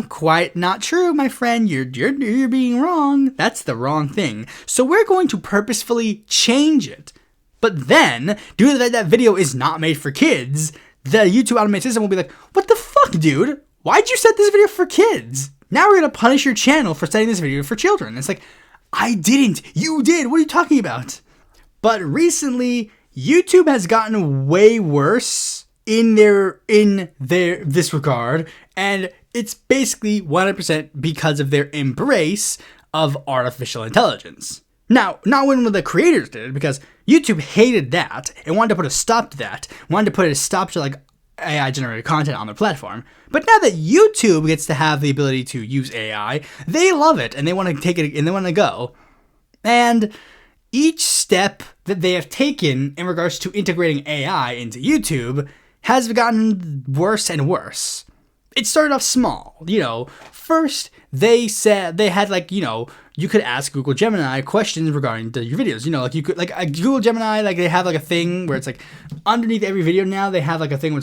A: quite not true, my friend. You're being wrong. That's the wrong thing. So we're going to purposefully change it. But then, due to that video is not made for kids, the YouTube automated system will be like, what the fuck, dude? Why'd you set this video for kids? Now we're going to punish your channel for setting this video for children. It's like, I didn't. You did. What are you talking about? But recently, YouTube has gotten way worse in this regard, and it's basically 100% because of their embrace of artificial intelligence. Now, not when the creators did it, because YouTube hated that and wanted to put a stop to that, wanted to put a stop to like AI generated content on their platform. But now that YouTube gets to have the ability to use AI, they love it and they want to take it and they want to go. And each step that they have taken in regards to integrating AI into YouTube has gotten worse and worse. It started off small, First, they said they had you could ask Google Gemini questions regarding your videos. You could Google Gemini, they have a thing where it's underneath every video now they have a thing where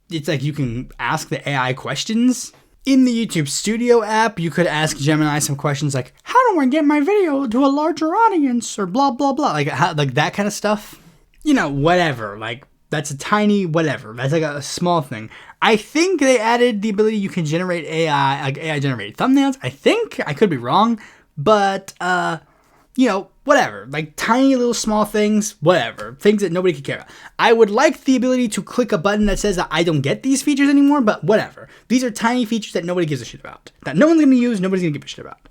A: it's you can ask the AI questions. In the YouTube Studio app, you could ask Gemini some questions like, how do I get my video to a larger audience, or blah blah blah, that kind of stuff. Whatever. That's a tiny whatever. That's a small thing. I think they added the ability you can generate AI, AI generated thumbnails. I think. I could be wrong. But, whatever. Tiny little small things, whatever. Things that nobody could care about. I would like the ability to click a button that says that I don't get these features anymore, but whatever. These are tiny features that nobody gives a shit about. That no one's going to use, nobody's going to give a shit about.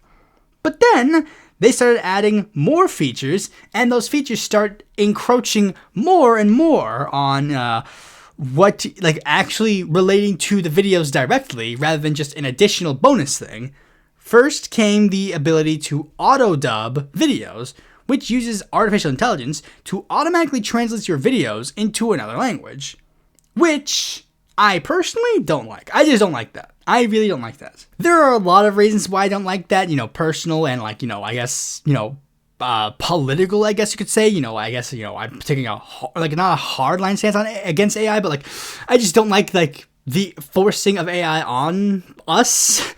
A: But then they started adding more features, and those features start encroaching more and more on what, actually relating to the videos directly, rather than just an additional bonus thing. First came the ability to auto-dub videos, which uses artificial intelligence to automatically translate your videos into another language, which I personally don't like. I just don't like that. I really don't like that. There are a lot of reasons why I don't like that, personal and I guess, political, I guess you could say. I'm taking not a hardline stance against AI, but I just don't like the forcing of AI on us.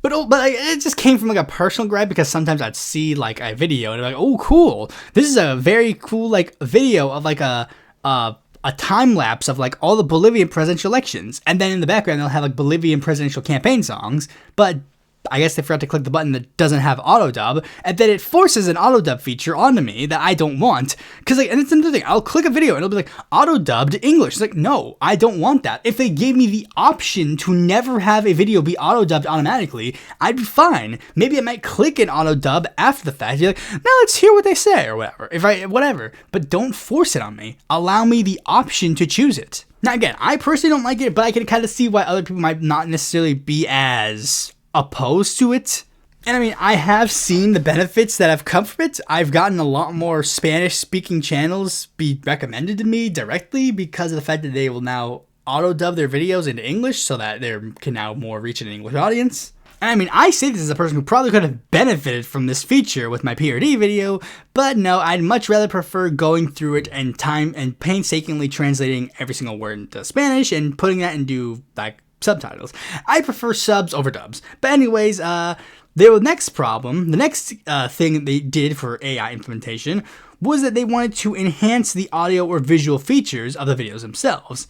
A: But it just came from a personal gripe, because sometimes I'd see a video and I'd be like, oh cool, this is a very cool video of a time lapse of all the Bolivian presidential elections, and then in the background they'll have Bolivian presidential campaign songs, but I guess they forgot to click the button that doesn't have auto dub, and then it forces an auto dub feature onto me that I don't want. Cause and it's another thing. I'll click a video and it'll be auto dubbed English. It's no, I don't want that. If they gave me the option to never have a video be auto dubbed automatically, I'd be fine. Maybe I might click an auto dub after the fact. You're now let's hear what they say or whatever. Whatever, but don't force it on me. Allow me the option to choose it. Now again, I personally don't like it, but I can kind of see why other people might not necessarily be as opposed to it. And I have seen the benefits that have come from it. I've gotten a lot more Spanish speaking channels be recommended to me directly because of the fact that they will now auto dub their videos into English so that they can now more reach an English audience. And I say this as a person who probably could have benefited from this feature with my PRD video, but no, I'd much rather prefer going through it and painstakingly translating every single word into Spanish and putting that into subtitles. I prefer subs over dubs. But anyways, the next thing they did for AI implementation was that they wanted to enhance the audio or visual features of the videos themselves,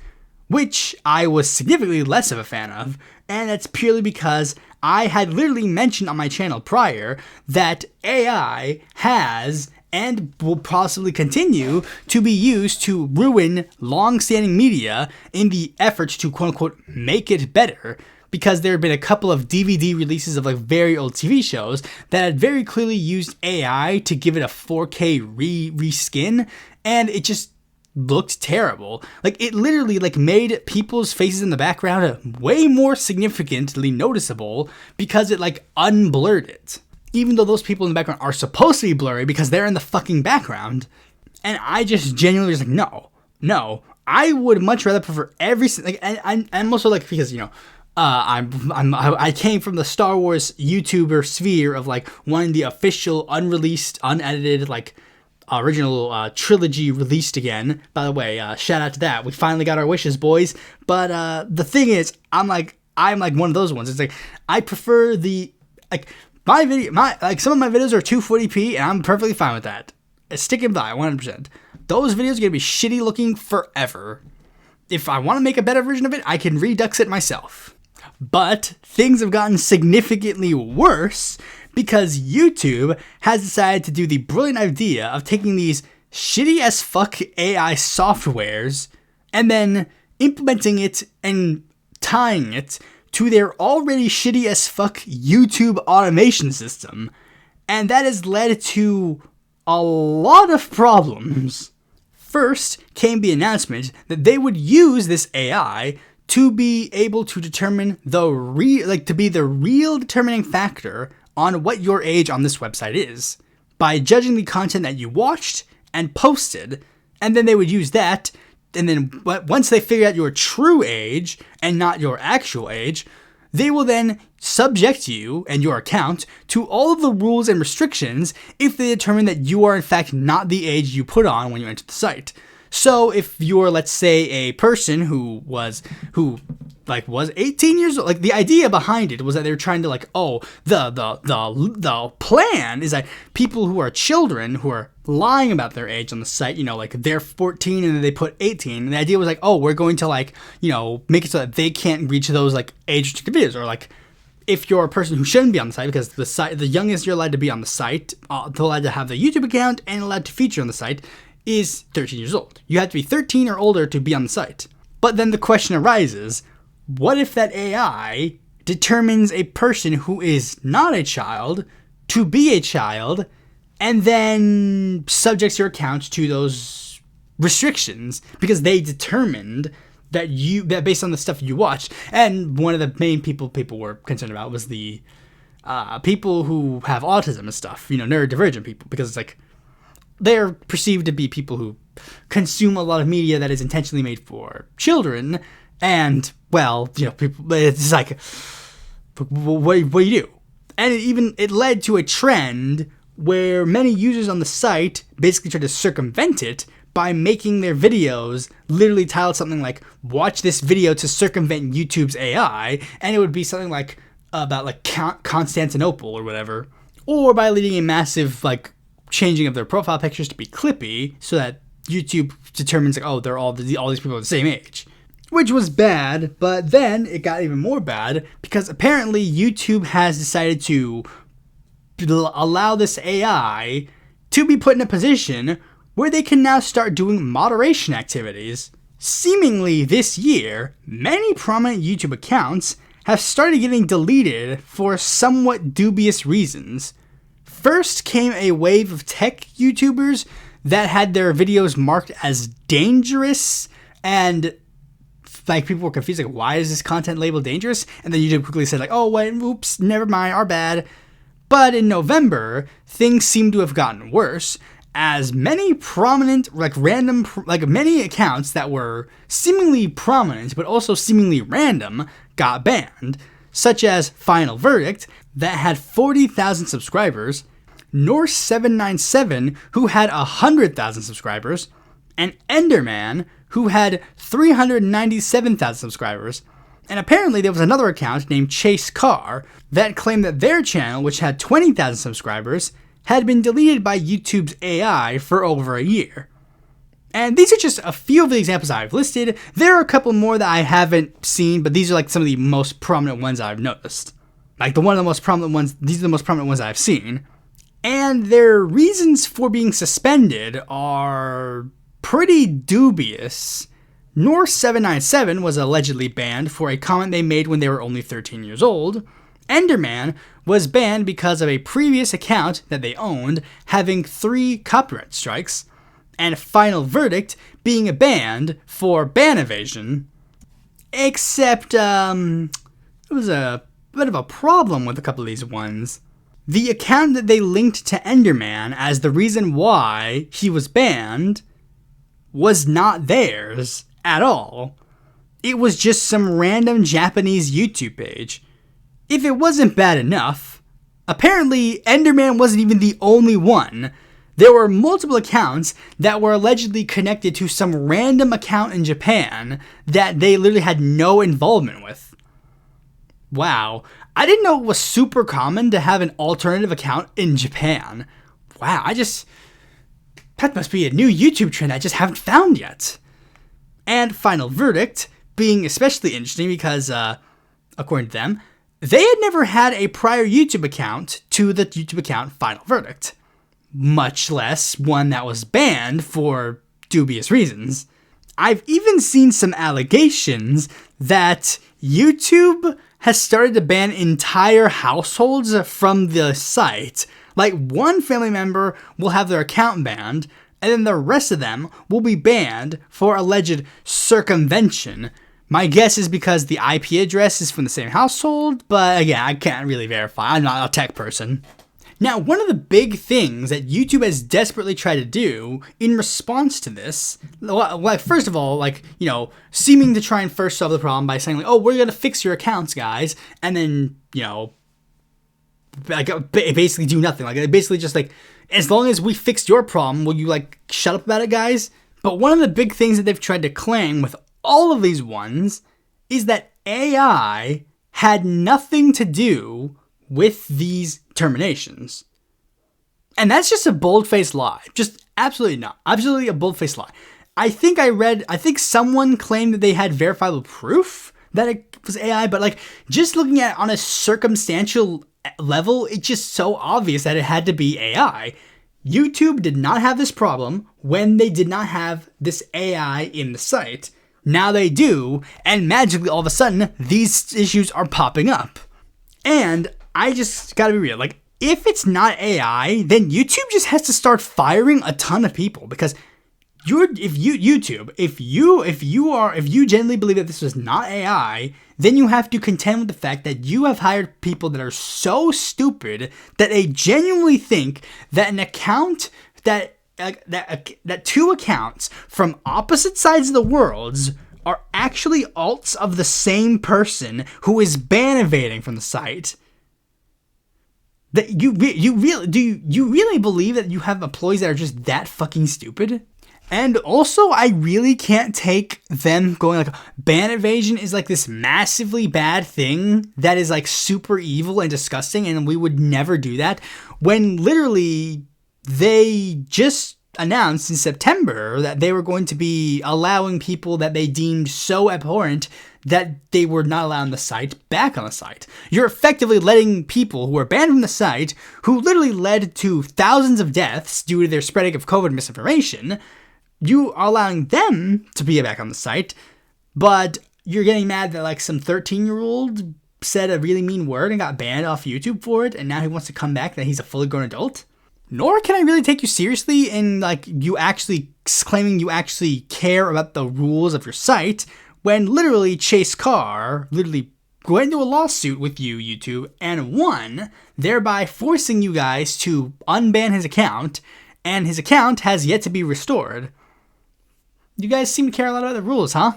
A: which I was significantly less of a fan of, and that's purely because I had literally mentioned on my channel prior that AI has and will possibly continue to be used to ruin long-standing media in the efforts to quote-unquote make it better, because there have been a couple of DVD releases of very old TV shows that had very clearly used AI to give it a 4K reskin, and it just looked terrible. It literally made people's faces in the background way more significantly noticeable because it unblurred it. Even though those people in the background are supposed to be blurry because they're in the fucking background. And I just genuinely was no. I would much rather prefer I'm also because, I came from the Star Wars YouTuber sphere of wanting the official, unreleased, unedited, original trilogy released again. By the way, shout out to that. We finally got our wishes, boys. But the thing is, I'm one of those ones. It's I prefer the my video, some of my videos are 240p, and I'm perfectly fine with that. Sticking by 100%. Those videos are gonna be shitty looking forever. If I want to make a better version of it, I can redux it myself. But things have gotten significantly worse because YouTube has decided to do the brilliant idea of taking these shitty as fuck AI softwares and then implementing it and tying it to their already shitty as fuck YouTube automation system. And that has led to a lot of problems. First came the announcement that they would use this AI to be able to determine to be the real determining factor on what your age on this website is, by judging the content that you watched and posted, and then they would use that, and then once they figure out your true age and not your actual age, they will then subject you and your account to all of the rules and restrictions if they determine that you are in fact not the age you put on when you enter the site. So if you're, let's say, a person who was 18 years old, like, the idea behind it was that they were trying to, like, the plan is that people who are children who are lying about their age on the site, you know, like, they're 14 and then they put 18, and the idea was like, oh, we're going to, like, you know, make it so that they can't reach those, like, age restricted videos, or, like, if you're a person who shouldn't be on the site, because the youngest you're allowed to be on the site, allowed to have the YouTube account and allowed to feature on the site, is 13 years old. You have to be 13 or older to be on the site. But then the question arises, what if that AI determines a person who is not a child to be a child, and then subjects your account to those restrictions because they determined that based on the stuff you watched? And one of the main people were concerned about was the people who have autism and stuff, you know, neurodivergent people, because it's like, they're perceived to be people who consume a lot of media that is intentionally made for children, and, well, you know, people, it's like, what do you do? And it led to a trend where many users on the site basically tried to circumvent it by making their videos literally titled something like, watch this video to circumvent YouTube's AI, and it would be something like, about, like, Constantinople or whatever, or by leading a massive, like, changing of their profile pictures to be clippy so that YouTube determines, like, oh, they're all these people are the same age. Which was bad, but then it got even more bad because apparently YouTube has decided to allow this AI to be put in a position where they can now start doing moderation activities. Seemingly this year, many prominent YouTube accounts have started getting deleted for somewhat dubious reasons. First came a wave of tech YouTubers that had their videos marked as dangerous, and, like, people were confused, like, why is this content labeled dangerous? And then YouTube quickly said, like, oh, wait, oops, never mind, our bad. But in November, things seem to have gotten worse, as many prominent, many accounts that were seemingly prominent, but also seemingly random, got banned, such as Final Verdict, that had 40,000 subscribers, Norse797, who had 100,000 subscribers, and Enderman, who had 397,000 subscribers. And apparently there was another account named Chase Carr that claimed that their channel, which had 20,000 subscribers, had been deleted by YouTube's AI for over a year. And these are just a few of the examples I've listed. There are a couple more that I haven't seen, but these are, like, some of the most prominent ones I've noticed. Like, these are the most prominent ones I've seen. And their reasons for being suspended are pretty dubious. Norse797 was allegedly banned for a comment they made when they were only 13 years old. Enderman was banned because of a previous account that they owned having 3 copyright strikes. And Final Verdict being banned for ban evasion. Except, there was a bit of a problem with a couple of these ones. The account that they linked to Enderman as the reason why he was banned was not theirs at all. It was just some random Japanese YouTube page. If it wasn't bad enough, apparently Enderman wasn't even the only one. There were multiple accounts that were allegedly connected to some random account in Japan that they literally had no involvement with. Wow. I didn't know it was super common to have an alternative account in Japan. Wow, that must be a new YouTube trend I just haven't found yet. And Final Verdict being especially interesting because, according to them, they had never had a prior YouTube account to the YouTube account Final Verdict, much less one that was banned for dubious reasons. I've even seen some allegations that YouTube has started to ban entire households from the site. Like, one family member will have their account banned, and then the rest of them will be banned for alleged circumvention. My guess is because the IP address is from the same household, but again, I can't really verify. I'm not a tech person. Now, one of the big things that YouTube has desperately tried to do in response to this, like, first of all, like, you know, seeming to try and first solve the problem by saying, like, oh, we're going to fix your accounts, guys, and then, you know, like, basically do nothing. Like, basically just like, as long as we fixed your problem, will you, like, shut up about it, guys? But one of the big things that they've tried to claim with all of these ones is that AI had nothing to do with these terminations. And that's just a bold-faced lie. Just absolutely not. Absolutely a bold-faced lie. I think someone claimed that they had verifiable proof that it was AI, but like, just looking at it on a circumstantial level, it's just so obvious that it had to be AI. YouTube did not have this problem when they did not have this AI in the site. Now they do, and magically all of a sudden, these issues are popping up. And I just gotta be real, like, if it's not AI, then YouTube just has to start firing a ton of people, because if you genuinely believe that this was not AI, then you have to contend with the fact that you have hired people that are so stupid that they genuinely think that an account that two accounts from opposite sides of the worlds are actually alts of the same person who is ban evading from the site. That you really believe that you have employees that are just that fucking stupid? And also, I really can't take them going like, ban evasion is like this massively bad thing that is like super evil and disgusting, and we would never do that, when literally they just announced in September that they were going to be allowing people that they deemed so abhorrent that they were not allowing the site back on the site. You're effectively letting people who are banned from the site, who literally led to thousands of deaths due to their spreading of COVID misinformation, you are allowing them to be back on the site, but you're getting mad that like some 13-year-old said a really mean word and got banned off YouTube for it, and now he wants to come back that he's a fully grown adult? Nor can I really take you seriously in like you actually claiming you actually care about the rules of your site, when literally Chase Carr literally went into a lawsuit with you, YouTube, and won, thereby forcing you guys to unban his account, and his account has yet to be restored. You guys seem to care a lot about the rules, huh?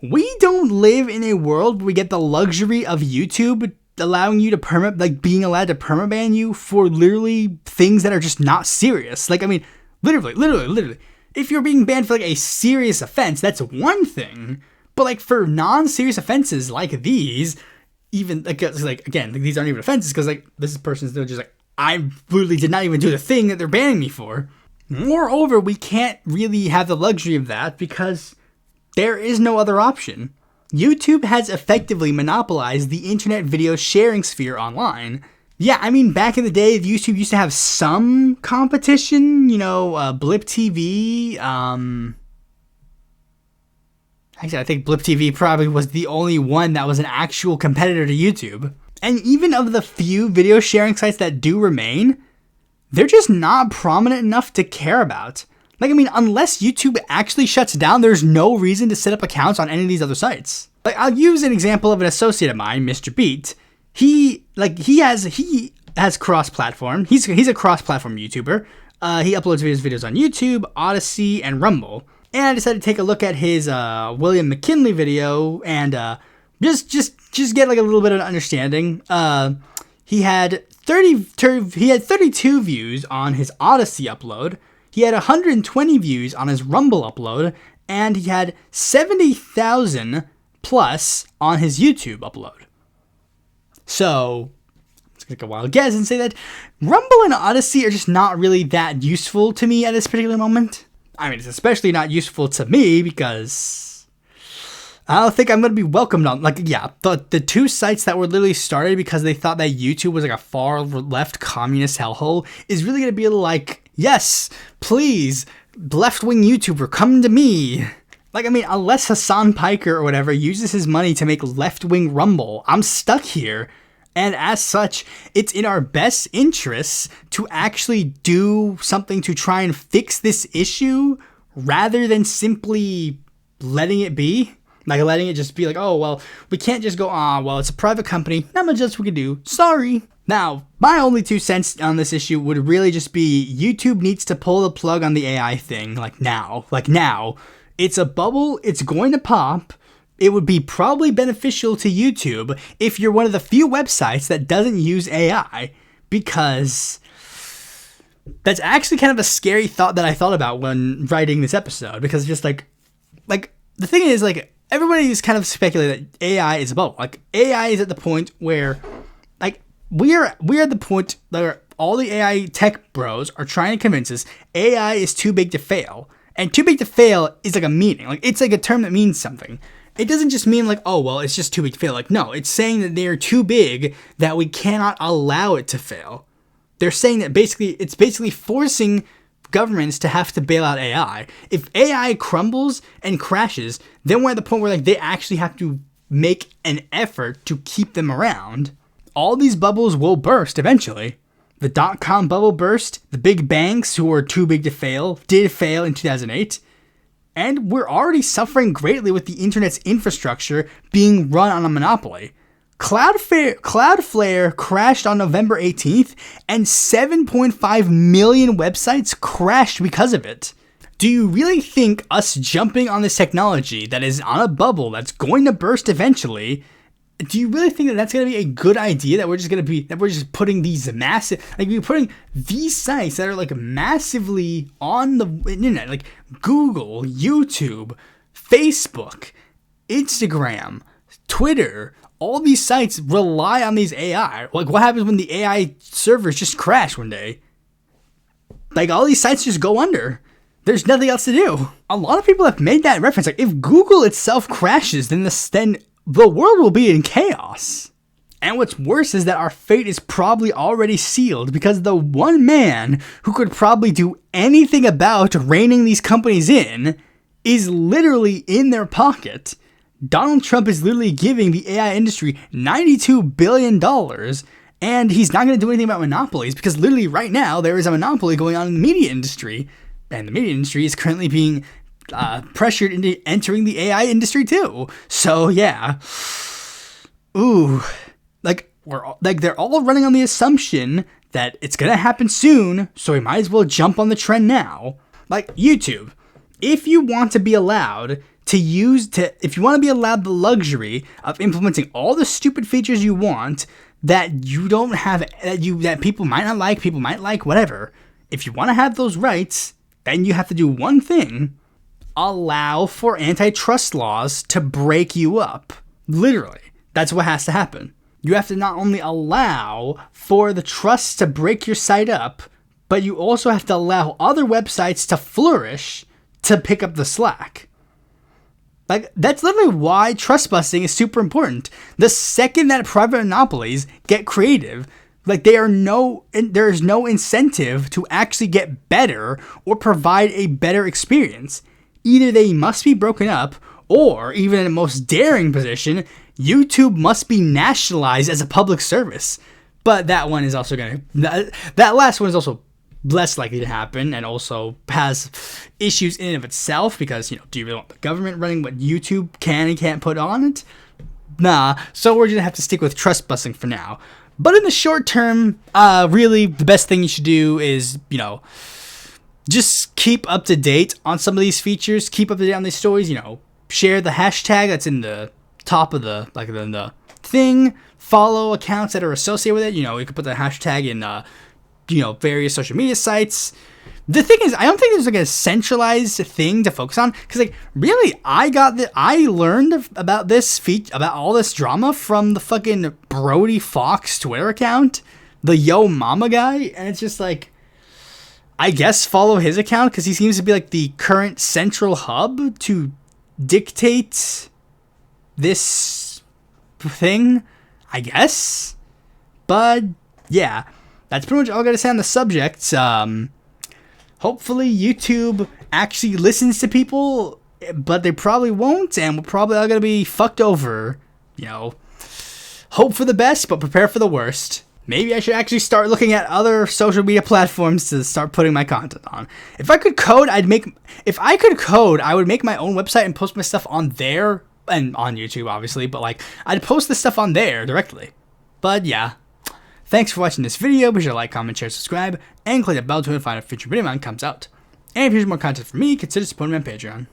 A: We don't live in a world where we get the luxury of YouTube allowing you to being allowed to permaban you for literally things that are just not serious. Like, I mean, literally. If you're being banned for like a serious offense, that's one thing. But like for non-serious offenses like these, even like again, these aren't even offenses because like this person's just like, I literally did not even do the thing that they're banning me for. Moreover, we can't really have the luxury of that because there is no other option. YouTube has effectively monopolized the internet video sharing sphere online. Yeah, I mean, back in the day, YouTube used to have some competition, you know, Blip TV. Actually, I think Blip TV probably was the only one that was an actual competitor to YouTube. And even of the few video sharing sites that do remain, they're just not prominent enough to care about. Like, I mean, unless YouTube actually shuts down, there's no reason to set up accounts on any of these other sites. Like, I'll use an example of an associate of mine, Mr. Beat. He has cross-platform. He's a cross-platform YouTuber. He uploads videos on YouTube, Odyssey, and Rumble. And I decided to take a look at his William McKinley video and just get like a little bit of an understanding. He had 32 views on his Odyssey upload. He had 120 views on his Rumble upload, and he had 70,000 plus on his YouTube upload. So, let's take a wild guess and say that Rumble and Odyssey are just not really that useful to me at this particular moment. I mean, it's especially not useful to me because I don't think I'm going to be welcomed on, like, yeah, the two sites that were literally started because they thought that YouTube was like a far left communist hellhole is really going to be like, yes, please, left-wing YouTuber, come to me. Like, I mean, unless Hassan Piker or whatever uses his money to make left-wing rumble, I'm stuck here. And as such, it's in our best interests to actually do something to try and fix this issue rather than simply letting it be. Like, letting it just be like, oh, well, we can't just go, well, it's a private company. Not much else we can do. Sorry. Now, my only 2 cents on this issue would really just be YouTube needs to pull the plug on the AI thing. Like now. It's a bubble. It's going to pop. It would be probably beneficial to YouTube if you're one of the few websites that doesn't use AI, because that's actually kind of a scary thought that I thought about when writing this episode, because just like the thing is, like, everybody is kind of speculating that AI is a bubble. Like, AI is at the point where, like, we're at the point where all the AI tech bros are trying to convince us AI is too big to fail. And too big to fail is like a meaning. Like, it's like a term that means something. It doesn't just mean like, oh, well, it's just too big to fail. Like, no, it's saying that they're too big that we cannot allow it to fail. They're saying that it's basically forcing governments to have to bail out AI. If AI crumbles and crashes, then we're at the point where, like, they actually have to make an effort to keep them around. All these bubbles will burst eventually. The dot-com bubble burst. The big banks, who were too big to fail, did fail in 2008. And we're already suffering greatly with the internet's infrastructure being run on a monopoly. Cloudflare crashed on November 18th, and 7.5 million websites crashed because of it. Do you really think us jumping on this technology that is on a bubble that's going to burst eventually, do you really think that that's going to be a good idea, that we're just putting these massive, like, we're putting these sites that are, like, massively on the internet, like Google, YouTube, Facebook, Instagram, Twitter, all these sites rely on these AI. Like, what happens when the AI servers just crash one day? Like, all these sites just go under. There's nothing else to do. A lot of people have made that reference. Like, if Google itself crashes, then the world will be in chaos. And what's worse is that our fate is probably already sealed, because the one man who could probably do anything about reining these companies in is literally in their pocket. Donald Trump is literally giving the AI industry $92 billion, and he's not going to do anything about monopolies, because literally right now there is a monopoly going on in the media industry, and the media industry is currently being pressured into entering the AI industry too. So yeah, they're all running on the assumption that it's gonna happen soon, so we might as well jump on the trend now. Like YouTube, if you want to be allowed the luxury of implementing all the stupid features you want that you don't have, that people might not like, people might like, whatever. If you want to have those rights, then you have to do one thing: allow for antitrust laws to break you up. Literally, that's what has to happen. You have to not only allow for the trusts to break your site up, but you also have to allow other websites to flourish to pick up the slack. Like, that's literally why trust busting is super important. The second that private monopolies get creative, like, there is no incentive to actually get better or provide a better experience. Either they must be broken up, or, even in the most daring position, YouTube must be nationalized as a public service. But that one is also that last one is also less likely to happen, and also has issues in and of itself, because, do you really want the government running what YouTube can and can't put on it? Nah, so we're gonna have to stick with trust busting for now. But in the short term, really, the best thing you should do is, just keep up to date on some of these features, keep up to date on these stories, share the hashtag that's in the top of the thing, follow accounts that are associated with it, you can put the hashtag in, various social media sites. The thing is, I don't think there's like a centralized thing to focus on, because really, I learned about about all this drama from the fucking Brody Fox Twitter account, the Yo Mama guy, and it's just like, I guess follow his account, because he seems to be like the current central hub to dictate this thing, I guess. But yeah, that's pretty much all I gotta say on the subject. Hopefully YouTube actually listens to people but they probably won't, and we're probably all gonna be fucked over. You know, hope for the best, but prepare for the worst. Maybe I should actually start looking at other social media platforms to start putting my content on. If I could code, I would make my own website and post my stuff on there, and on YouTube, obviously, but like, I'd post this stuff on there directly. But yeah. Thanks for watching this video. Be sure to like, comment, share, subscribe, and click the bell to notify when a future video of mine comes out. And if you want more content from me, consider supporting me on Patreon.